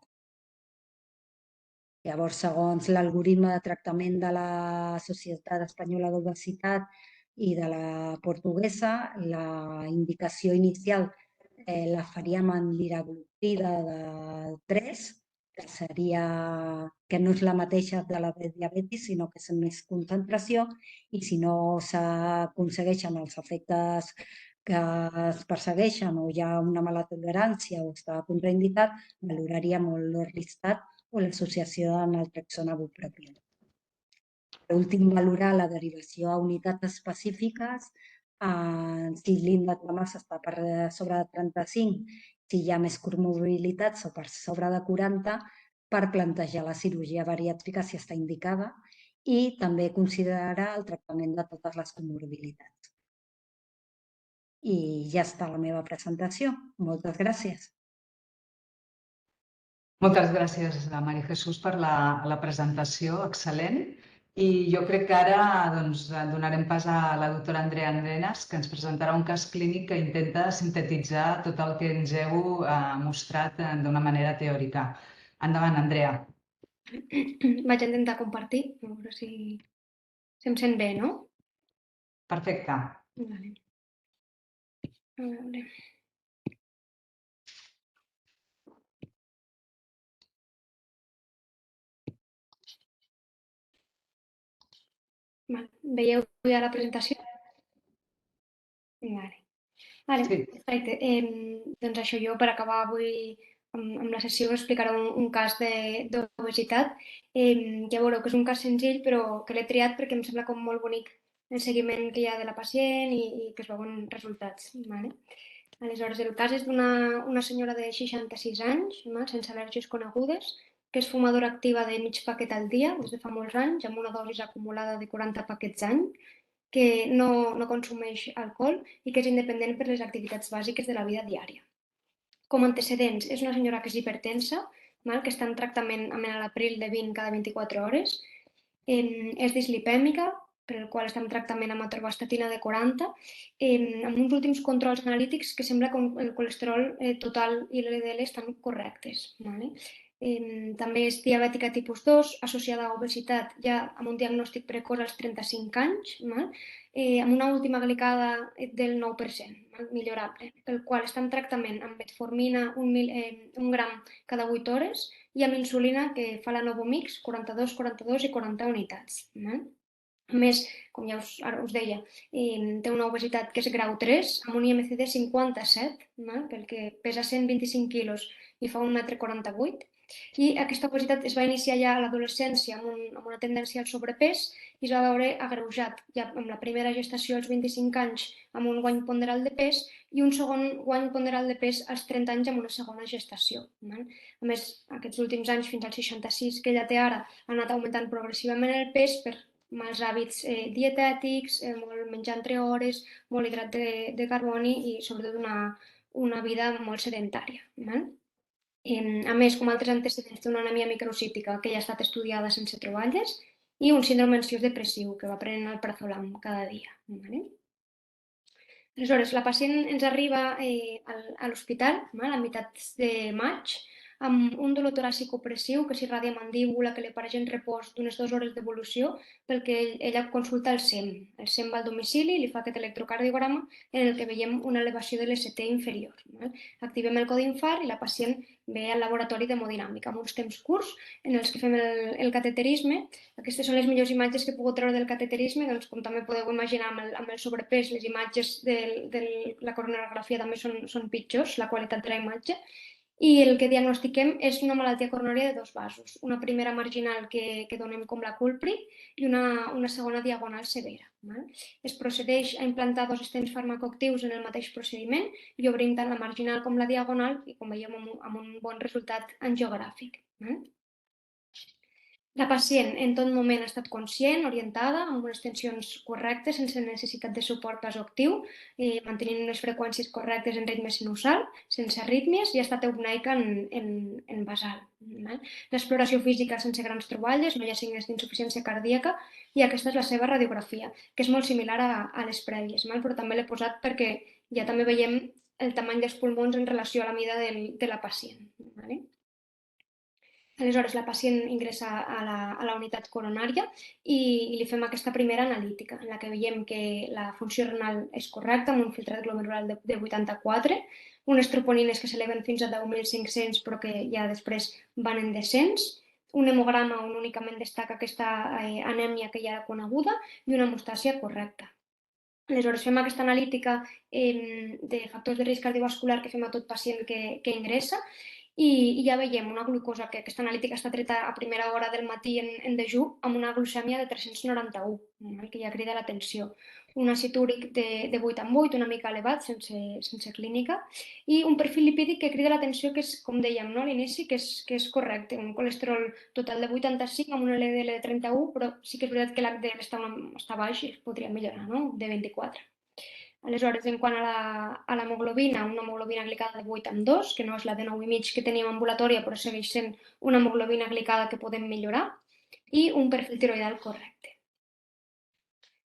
Llavors, segons l'algoritme de tractament de la Societat Espanyola d'Obesitat i de la portuguesa, la indicació inicial la faríem en liraglutida de 3, que no és la mateixa de la de diabetis, sinó que és més concentració, i si no s'aconsegueixen els efectes que es persegueixen o hi ha una mala tolerància o està contraindicat, valoraria molt l'Orlistat o l'associació de naltrexona bupropion. Per últim, valorar la derivació a unitats específiques. Si l'índex de massa està per sobre de 35, si hi ha més comorbilitats o per sobre de 40, per plantejar la cirurgia bariàtrica si està indicada, i també considerar el tractament de totes les comorbilitats. I ja està la meva presentació. Moltes gràcies. Moltes gràcies, Maria Jesús, per la presentació, excel·lent. I jo crec que ara donarem pas a la doctora Andrea Andenas, que ens presentarà un cas clínic que intenta sintetitzar tot el que ens heu mostrat d'una manera teòrica. Endavant, Andrea. Vaig intentar compartir, a veure si em sent bé, no? Perfecte. Vale. A veure. Vale. Veieu ja la presentació? Vale. Vale, Sí. perfecte. Doncs això, jo per acabar avui amb la sessió explicaré un cas d'obesitat. Ja veureu que és un cas senzill, però que l'he triat perquè em sembla com molt bonic el seguiment que hi ha de la pacient i que es veuen resultats. Vale? Aleshores, el cas és d'una senyora de 66 anys, sense al·lèrgies conegudes, que és fumadora activa de mig paquet al dia des de fa molts anys, amb una dosis acumulada de 40 paquets any, que no consumeix alcohol i que és independent per les activitats bàsiques de la vida diària. Com a antecedents, és una senyora que és hipertensa, que està en tractament a l'april de 20 cada 24 hores, és dislipèmica, per el qual està en tractament amb atorvastatina de 40, amb uns últims controls analítics que sembla que el colesterol total i l'LDL estan correctes. Vale? També és diabètica tipus 2, associada a obesitat ja amb un diagnòstic precoç als 35 anys, amb una última glicada del 9%, millorable, pel qual està en tractament amb metformina 1 gram cada 8 hores i amb insulina que fa la Novomix, 42, 42 i 40 unitats. A més, com ja us deia, té una obesitat que és grau 3, amb un IMC de 57, pel que pesa 125 quilos i fa 1,48 m. I aquesta obesitat es va iniciar ja a l'adolescència amb una tendència al sobrepès i es va veure agreujat ja amb la primera gestació als 25 anys amb un guany ponderal de pes i un segon guany ponderal de pes als 30 anys amb una segona gestació. A més, aquests últims anys, fins als 66 que ella té ara, ha anat augmentant progressivament el pes per mals hàbits dietètics, molt menjar entre hores, molt hidrat de carboni i sobretot una vida molt sedentària. A més, com altres antecedents, té una anèmia microcítica que ja ha estat estudiada sense troballes i un síndrome ansiós depressiu que va prenent el prazolam cada dia. Aleshores, la pacient ens arriba a l'hospital a meitat de maig amb un dolor toràcic opressiu que s'irradia a mandíbula, que li apareix en repòs d'unes 2 hores d'evolució, pel que ella consulta el SEM. El SEM va al domicili i li fa aquest electrocardiograma en el que veiem una elevació de l'ST inferior. Activem el codi infart i la pacient ve al laboratori d'hemodinàmica amb uns temps curts en els que fem el cateterisme. Aquestes són les millors imatges que he pogut treure del cateterisme, doncs, com també podeu imaginar amb el sobrepès, les imatges de la coronarografia també són pitjors, la qualitat de la imatge. I el que diagnostiquem és una malaltia coronària de 2 vasos, una primera marginal que donem com la Culprit i una segona diagonal severa. Es procedeix a implantar 2 estents farmacoactius en el mateix procediment i obrim tant la marginal com la diagonal i, com veiem, amb un bon resultat angiogràfic. La pacient en tot moment ha estat conscient, orientada, amb unes tensions correctes, sense necessitat de suport vasoactiu, mantenint unes freqüències correctes en ritme sinusal, sense arrítmies i ha estat eupneica en basal. L'exploració física sense grans troballes, no hi ha signes d'insuficiència cardíaca i aquesta és la seva radiografia, que és molt similar a les prèvies, però també l'he posat perquè ja també veiem el tamany dels pulmons en relació a la mida de la pacient. Aleshores, la pacient ingressa a la unitat coronària i li fem aquesta primera analítica, en la que veiem que la funció renal és correcta, amb un filtrat glomerular de 84, unes troponines que s'eleven fins a 10.500 però que ja després van en descens, un hemograma on únicament destaca aquesta anèmia que ja era coneguda i una hemostàsia correcta. Aleshores, fem aquesta analítica de factors de risc cardiovascular que fem a tot pacient que ingressa i ja veiem una glucosa, que aquesta analítica està treta a primera hora del matí en dejú, amb una glucèmia de 391, que ja crida l'atenció. Un àcid úric de 8 en 8, una mica elevat, sense clínica, i un perfil lipídic que crida l'atenció, que és, com dèiem a l'inici, que és correcte, un colesterol total de 85 amb un LDL de 31, però sí que és veritat que l'HDL està baix i es podria millorar, de 24. Aleshores, en quant a l'hemoglobina, una hemoglobina glicada de 8 amb 2, que no és la de 9,5 que teníem ambulatòria, però segueix sent una hemoglobina glicada que podem millorar, i un perfil tiroidal correcte.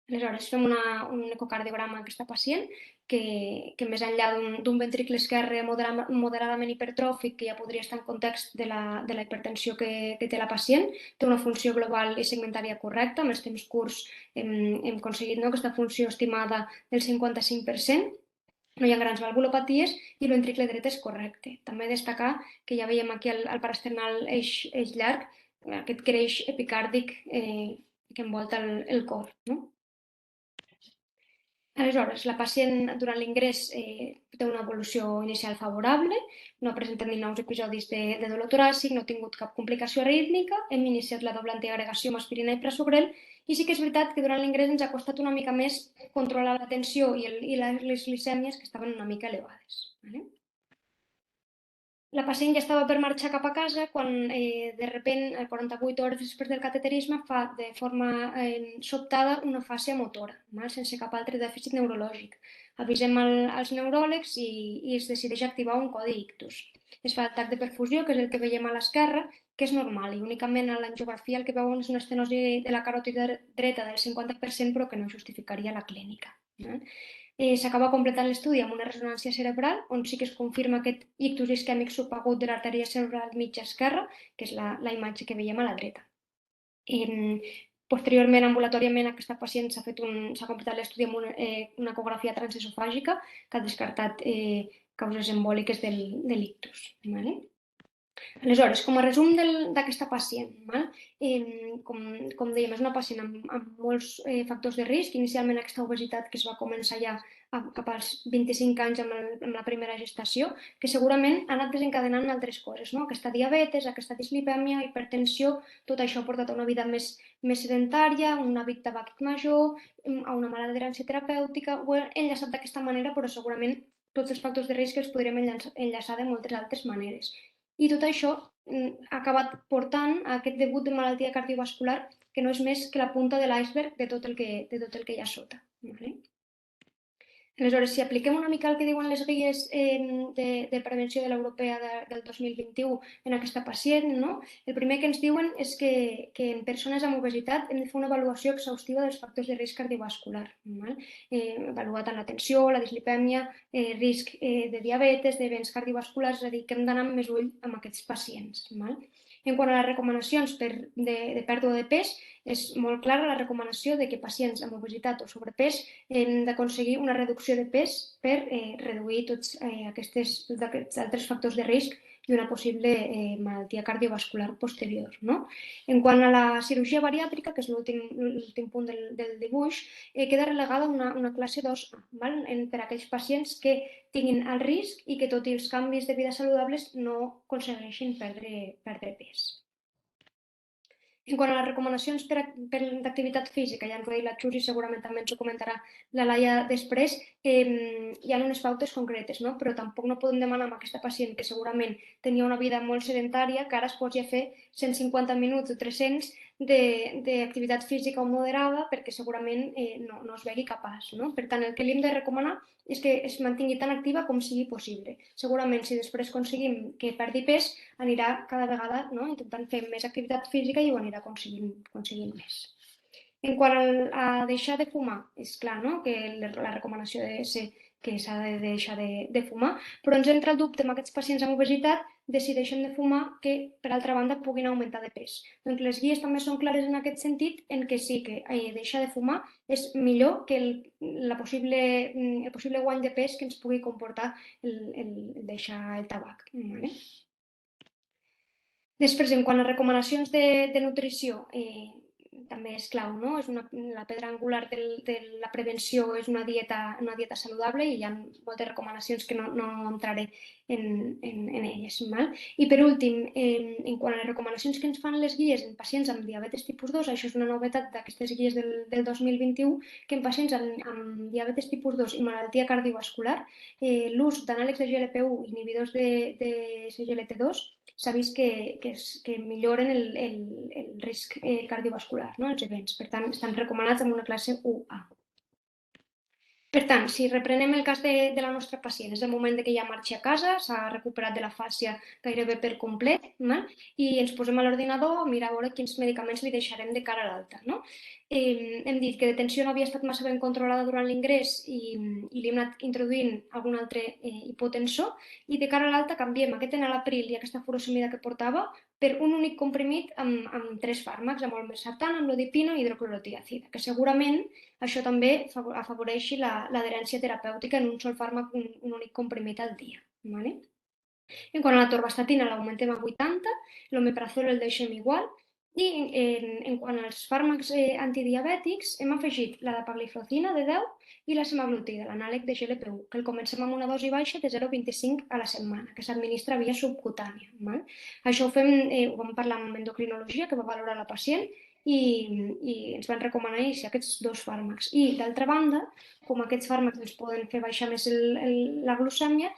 Aleshores, fem un ecocardiograma a aquesta pacient que més enllà d'un ventricle esquerre moderadament hipertròfic, que ja podria estar en context de la hipertensió que té la pacient, té una funció global i segmentària correcta. Amb els temps curts hem aconseguit aquesta funció estimada del 55%. No hi ha grans valvulopaties i el ventricle dret és correcte. També destacar que ja veiem aquí el parasternal eix llarg, aquest creix epicàrdic que envolta el cor. Aleshores, la pacient durant l'ingrés té una evolució inicial favorable, no ha presentat ni nous episodis de dolor toràcic, no ha tingut cap complicació arrítmica, hem iniciat la doble antiagregació amb aspirina i prasugrel, i sí que és veritat que durant l'ingrés ens ha costat una mica més controlar la tensió i les glicèmies, que estaven una mica elevades. La pacient ja estava per marxar cap a casa quan de repent, 48 hores després del cateterisme, fa de forma sobtada una fàcia motora, sense cap altre dèficit neurològic. Avisem als neuròlegs i es decideix activar un codi ictus. Es fa el tac de perfusió, que és el que veiem a l'esquerra, que és normal, i únicament a l'angiografia el que veuen és una estenosi de la caròtida dreta del 50%, però que no justificaria la clínica. S'acaba completant l'estudi amb una ressonància cerebral, on sí que es confirma aquest ictus isquèmic subagut de l'artèria cerebral mitja esquerra, que és la imatge que veiem a la dreta. Posteriorment, ambulatòriament, aquesta pacient s'ha completat l'estudi amb una ecografia transesofàgica que ha descartat causes embòliques de l'ictus. Aleshores, com a resum d'aquesta pacient, com dèiem, és una pacient amb molts factors de risc. Inicialment, aquesta obesitat que es va començar ja cap als 25 anys amb la primera gestació, que segurament ha anat desencadenant altres coses, aquesta diabetes, aquesta dislipèmia, hipertensió, tot això ha portat a una vida més sedentària, un hàbit tabàquic major, a una mala adherència terapèutica. Ho he enllaçat d'aquesta manera, però segurament tots els factors de risc els podríem enllaçar de moltes altres maneres. I tot això ha acabat portant a aquest debut de malaltia cardiovascular que no és més que la punta de l'iceberg de tot el que hi ha sota. Aleshores, si apliquem una mica el que diuen les guies de prevenció de l'europea del 2021 en aquesta pacient, el primer que ens diuen és que en persones amb obesitat hem de fer una avaluació exhaustiva dels factors de risc cardiovascular. Avaluar tant la tensió, la dislipèmia, risc de diabetes, d'events cardiovasculars, és a dir, que hem d'anar amb més ull amb aquests pacients. En quant a les recomanacions de pèrdua de pes, és molt clara la recomanació de que pacients amb obesitat o sobrepès hem d'aconseguir una reducció de pes per reduir tots aquests altres factors de risc i una possible malaltia cardiovascular posterior. En quant a la cirurgia bariàtrica, que és l'últim punt del dibuix, queda relegada una classe 2A per a aquells pacients que tinguin el risc i que, tot i els canvis de vida saludables, no aconsegueixin perdre pes. En quant a les recomanacions d'activitat física, ja ens ho ha dit la Xus i segurament també ens ho comentarà la Laia després, hi ha unes pautes concretes, però tampoc no podem demanar a aquesta pacient que segurament tenia una vida molt sedentària que ara es posi a fer 150 minuts o 300 d'activitat física o moderada perquè segurament no es vegi capaç. Per tant, el que li hem de recomanar és que es mantingui tan activa com sigui possible. Segurament, si després aconseguim que perdi pes, anirà cada vegada intentant fer més activitat física i ho anirà aconseguint més. En quant a deixar de fumar, és clar que la recomanació ha de ser que s'ha de deixar de fumar, però ens entra el dubte amb aquests pacients amb obesitat de si deixen de fumar que, per altra banda, puguin augmentar de pes. Doncs les guies també són clares en aquest sentit, en què sí que deixar de fumar és millor que el possible guany de pes que ens pugui comportar el deixar el tabac. Després, en quant a recomanacions de nutrició, també és clau, és la pedra angular de la prevenció, és una dieta saludable i hi ha moltes recomanacions que no entraré en elles. I per últim, en quant a les recomanacions que ens fan les guies en pacients amb diabetes tipus 2, això és una novetat d'aquestes guies del 2021, que en pacients amb diabetes tipus 2 i malaltia cardiovascular, l'ús d'anàlegs de GLP-1 i inhibidors de SGLT2 s'ha vist que milloren el risc cardiovascular, els events. Per tant, estan recomanats amb una classe 1A. Per tant, si reprenem el cas de la nostra pacient, és el moment que ja marxi a casa, s'ha recuperat de la fàscia gairebé per complet, i ens posem a l'ordinador a mirar a veure quins medicaments li deixarem de cara a l'alta. Hem dit que de tensió no havia estat massa ben controlada durant l'ingrés i li hem anat introduint algun altre hipotensor, i de cara a l'alta canviem aquest enalapril i aquesta furosemida que portava per un únic comprimit amb 3 fàrmacs, amb el mesartan, amb l'odipino i hidroclorotiazida, que segurament això també afavoreixi l'adherència terapèutica en un sol fàrmac, un únic comprimit al dia. En quant a la torvastatina, l'augmentem a 80, l'omeprazol el deixem igual, i en quant als fàrmacs antidiabètics, hem afegit la dapagliflozina de 10 i la semaglutida, l'anàleg de GLP-1, que el comencem amb una dosi baixa de 0,25 a la setmana, que s'administra via subcutània. Això ho vam parlar amb endocrinologia, que va valorar la pacient, i ens van recomanar iniciar aquests 2 fàrmacs. I, d'altra banda, com aquests fàrmacs ens poden fer baixar més la glucèmia,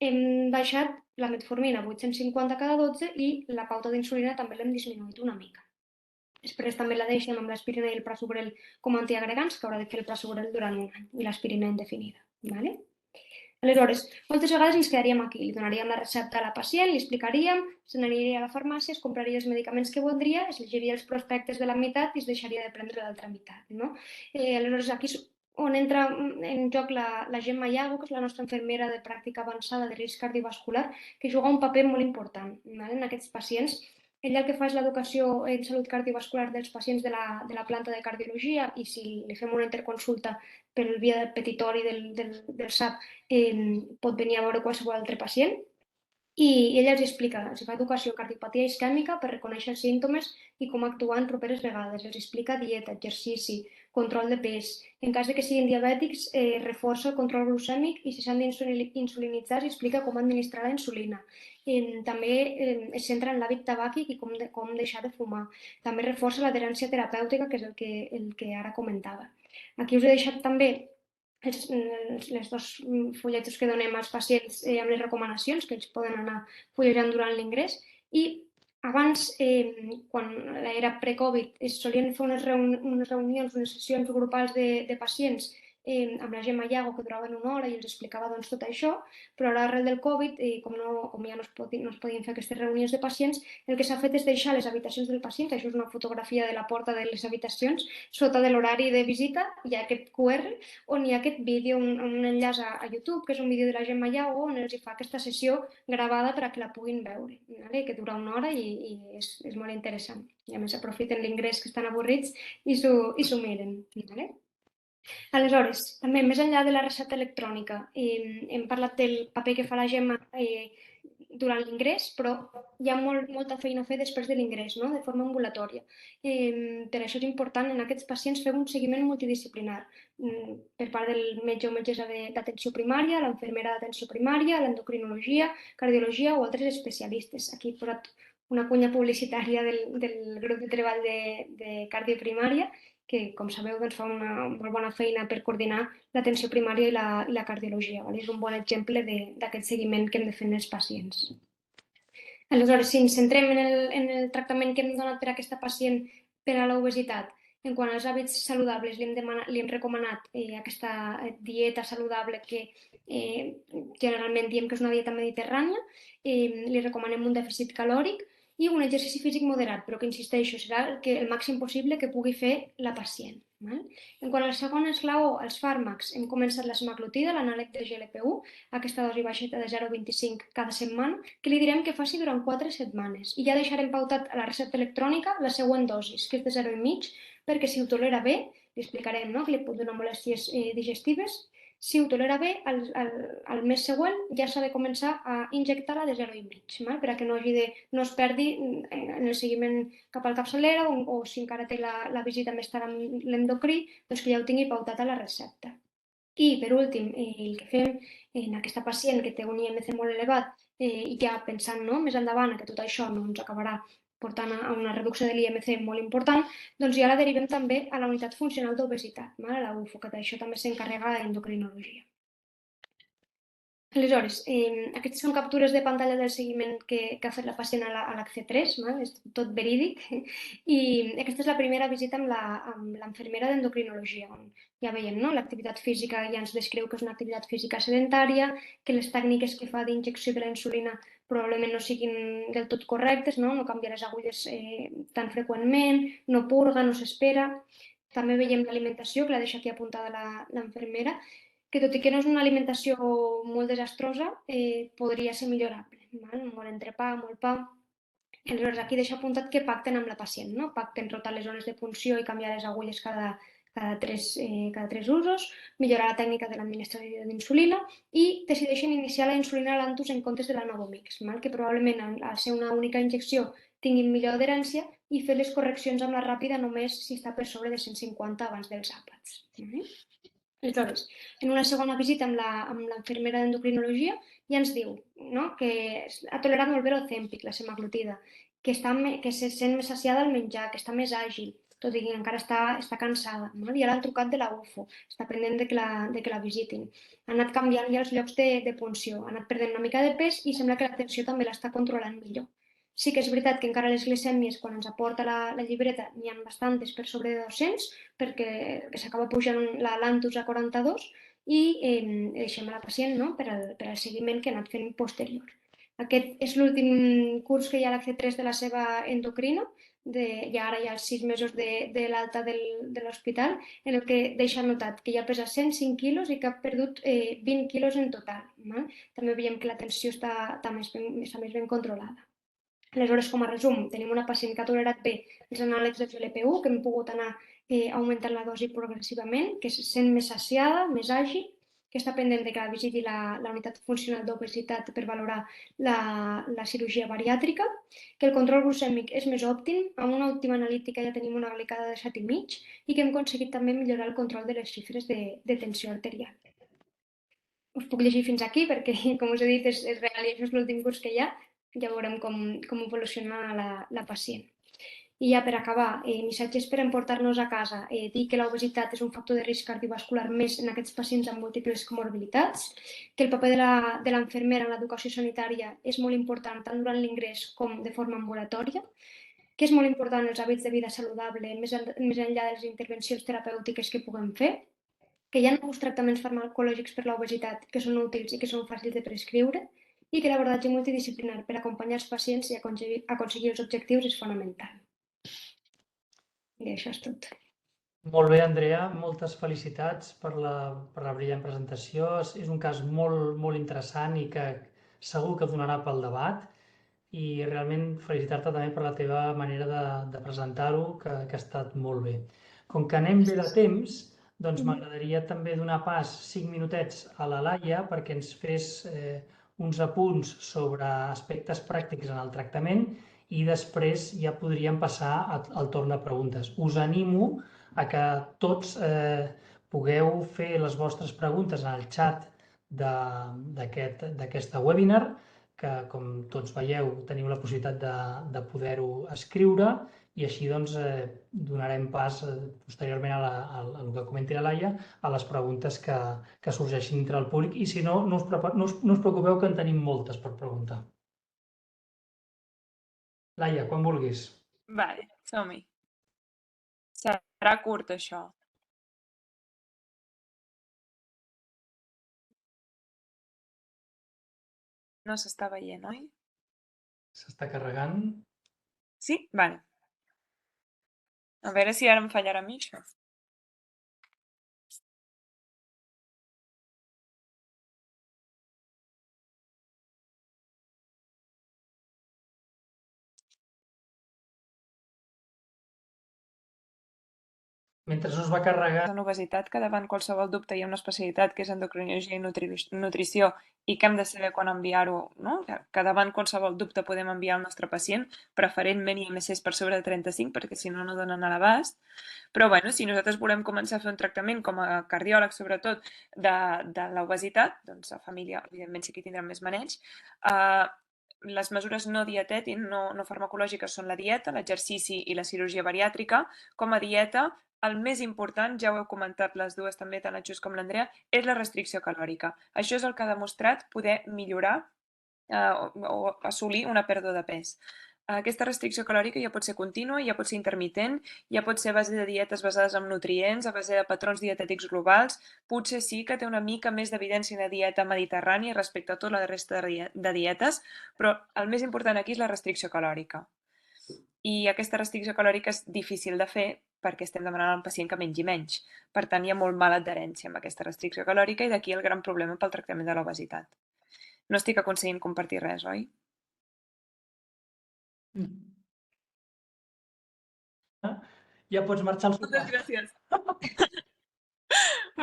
hem baixat la metformina a 850 cada 12 i la pauta d'insulina també l'hem disminuït una mica. Després també la deixem amb l'aspirina i el prasugrel com a antiagregants, que haurà de fer el prasugrel durant un any, i l'aspirina indefinida. Aleshores, moltes vegades ens quedaríem aquí, li donaríem la recepta a la pacient, li explicaríem, se n'aniria a la farmàcia, es compraria els medicaments que voldria, es llegiria els prospectes de la meitat i es deixaria de prendre l'altra meitat. Aleshores, aquí on entra en joc la Gemma Iago, que és la nostra infermera de pràctica avançada de risc cardiovascular, que juga un paper molt important en aquests pacients. Ella el que fa és l'educació en salut cardiovascular dels pacients de la planta de cardiologia, i si li fem una interconsulta per via del petitori del SAP, pot venir a veure qualsevol altre pacient. I ella els explica, els fa educació en cardiopatia isquèmica per reconèixer els símptomes i com actuar en properes vegades. Els explica dieta, exercici, control de pes. En cas que siguin diabètics, reforça el control glucèmic, i si s'han d'insulinitzar, explica com administrar la insulina. També es centra en l'hàbit tabàquic i com deixar de fumar. També reforça l'adherència terapèutica, que és el que ara comentava. Aquí us he deixat també les 2 fulletos que donem als pacients amb les recomanacions, que ells poden anar fullejant durant l'ingrés. I abans, quan era pre-Covid, es solien fer unes reunions, unes sessions grupals de pacients amb la Gemma Iago, que duraven una hora i els explicava tot això, però ara arrel del Covid, com ja no es podien fer aquestes reunions de pacients, el que s'ha fet és deixar les habitacions del pacient, que això és una fotografia de la porta de les habitacions, sota de l'horari de visita hi ha aquest QR on hi ha aquest vídeo, un enllaç a YouTube, que és un vídeo de la Gemma Iago, on els fa aquesta sessió gravada perquè la puguin veure, que dura una hora i és molt interessant. I a més aprofiten l'ingrés, que estan avorrits, i s'ho miren. Aleshores, també més enllà de la recepta electrònica, hem parlat del paper que fa la Gemma durant l'ingrés, però hi ha molta feina a fer després de l'ingrés, de forma ambulatòria. Per això és important en aquests pacients fer un seguiment multidisciplinar per part del metge o metgessa d'atenció primària, l'enfermera d'atenció primària, l'endocrinologia, cardiologia o altres especialistes. Aquí he posat una cunya publicitària del grup de treball de cardioprimària, que, com sabeu, fa una molt bona feina per coordinar l'atenció primària i la cardiologia. És un bon exemple d'aquest seguiment que hem de fer en els pacients. Aleshores, si ens centrem en el tractament que hem donat per a aquesta pacient per a l'obesitat, en quant als hàbits saludables, li hem recomanat aquesta dieta saludable que generalment diem que és una dieta mediterrània, li recomanem un dèficit calòric i un exercici físic moderat, però que, insisteixo, serà el màxim possible que pugui fer la pacient. En quant al segon esglaó, els fàrmacs, hem començat la semaglutida, l'anàleg de GLP-1, aquesta dosi baixeta de 0,25 cada setmana, que li direm que faci durant 4 setmanes. I ja deixarem pautat a la recepta electrònica la següent dosis, que és de 0,5, perquè si ho tolera bé, li explicarem que li pot donar molèsties digestives. Si ho tolera bé, al mes següent ja s'ha de començar a injectar-la de 0,5, perquè no es perdi en el seguiment cap al capçalera, o si encara té la visita més tard amb l'endocrí, doncs que ja ho tingui pautat a la recepta. I, per últim, el que fem en aquesta pacient que té un IMC molt elevat i ja pensant més endavant que tot això no ens acabarà portant a una reducció de l'IMC molt important, doncs ja la derivem també a la unitat funcional d'obesitat, a la UFO, que d'això també s'encarrega d'endocrinologia. Aleshores, aquestes són captures de pantalla del seguiment que ha fet la pacient a l'HC3, és tot verídic, i aquesta és la primera visita amb l'enfermera d'endocrinologia, on ja veiem, l'activitat física ja ens descriu que és una activitat física sedentària, que les tècniques que fa d'injecció de la insulina probablement no siguin del tot correctes, no canvia les agulles tan freqüentment, no purga, no s'espera. També veiem l'alimentació, que la deixa aquí apuntada l'enfermera, que tot i que no és una alimentació molt desastrosa, podria ser millorable. Molt entrepà, molt pa. Aleshores, aquí deixa apuntat que pacten amb la pacient, pacten rotar les zones de punció i canviar les agulles cada 3 usos, millorar la tècnica de l'administració d'insulina i decideixen iniciar la insulina Lantus en comptes de la Novomix, que probablement al ser una única injecció tinguin millor adherència i fer les correccions amb la ràpida només si està per sobre de 150 abans dels àpats. Aleshores, en una segona visita amb l'enfermera d'endocrinologia ja ens diu que ha tolerat molt bé l'Ozempic, la semaglutida, que se sent més saciada al menjar, que està més àgil, tot i que encara està cansada. I ara han trucat de la UFO, està pendent de que la visitin. Ha anat canviant ja els llocs de punció, ha anat perdent una mica de pes i sembla que la tensió també l'està controlant millor. Sí que és veritat que encara les glicèmies, quan ens aporta la llibreta, n'hi ha bastantes per sobre de 200, perquè s'acaba pujant la Lantus a 42 i deixem a la pacient per al seguiment que ha anat fent posterior. Aquest és l'últim curs que hi ha a l'HC3 de la seva endocrina, i ara hi ha els 6 mesos de l'alta de l'hospital, en el que deixa notat que ja pesa 105 quilos i que ha perdut 20 quilos en total. També veiem que la tensió està més ben controlada. Aleshores, com a resum, tenim una pacient que ha tolerat bé els anàlegs del GLP-1, que hem pogut anar augmentant la dosi progressivament, que se sent més saciada, més àgil, que està pendent de que la visiti la unitat funcional d'obesitat per valorar la cirurgia bariàtrica, que el control glucèmic és més òptim, amb una òptima analítica ja tenim una glicada de 7,5 i que hem aconseguit també millorar el control de les xifres de tensió arterial. Us puc llegir fins aquí perquè, com us he dit, és real i això és l'últim curs que hi ha. Ja veurem com evoluciona la pacient. I ja per acabar, missatges per emportar-nos a casa. Dir que l'obesitat és un factor de risc cardiovascular més en aquests pacients amb múltiples comorbilitats, que el paper de l'enfermera en l'educació sanitària és molt important tant durant l'ingrés com de forma ambulatòria, que és molt important els hàbits de vida saludable més enllà de les intervencions terapèutiques que puguem fer, que hi ha nous tractaments farmacològics per l'obesitat que són útils i que són fàcils de prescriure, i que l'abordatge multidisciplinar per acompanyar els pacients i aconseguir els objectius és fonamental. I això és tot. Molt bé, Andrea, moltes felicitats per la brillant presentació. És un cas molt, molt interessant i que segur que donarà pel debat. I realment felicitar-te també per la teva manera de presentar-ho, que ha estat molt bé. Com que anem bé de temps, doncs m'agradaria també donar pas 5 minutets a la Laia perquè ens fes uns apunts sobre aspectes pràctics en el tractament i després ja podríem passar al torn de preguntes. Us animo a que tots pugueu fer les vostres preguntes en el xat d'aquesta webinar, que com tots veieu teniu la possibilitat de poder-ho escriure i així doncs donarem pas posteriorment al que comenti la Laia a les preguntes que sorgeixin entre el públic i si no, no us preocupeu que en tenim moltes per preguntar. Laia, quan vulguis. Vale, som-hi. Serà curt, això. No s'està veient, oi? S'està carregant. Sí? Vale. A veure si ara em fallarà a mi, això. Mentre no es va carregar... En obesitat, que davant qualsevol dubte hi ha una especialitat que és endocrinologia i nutrició i que hem de saber quan enviar-ho, no? Que davant qualsevol dubte podem enviar al nostre pacient, preferentment IMCs per sobre de 35, perquè si no, no donen a l'abast. Però bueno, si nosaltres volem començar a fer un tractament com a cardiòleg, sobretot, de l'obesitat, doncs a família, evidentment, sí que tindrà més maneig, les mesures no dietètiques, no farmacològiques, són la dieta, l'exercici i la cirurgia bariàtrica. Com a dieta, el més important, ja ho heu comentat les dues també, tant la Xus com l'Andrea, és la restricció calòrica. Això és el que ha demostrat poder millorar o assolir una pèrdua de pes. Aquesta restricció calòrica ja pot ser contínua, ja pot ser intermitent, ja pot ser a base de dietes basades en nutrients, a base de patrons dietètics globals. Potser sí que té una mica més d'evidència una dieta mediterrània respecte a tota la resta de dietes, però el més important aquí és la restricció calòrica. I aquesta restricció calòrica és difícil de fer perquè estem demanant al pacient que mengi menys. Per tant, hi ha molt mala adherència amb aquesta restricció calòrica i d'aquí el gran problema pel tractament de l'obesitat. No estic aconseguint compartir res, oi? Ja pots marxar al sopar. Moltes gràcies.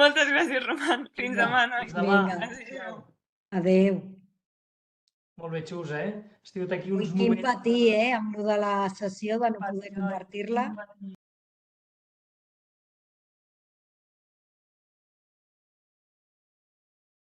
Moltes gràcies, Roman. Fins demà, nois. Fins demà. Vinga. Adéu. Adéu. Molt bé, Xus, Has tingut aquí Ui, uns quin moments... patir, amb lo de la sessió de no poder compartir-la.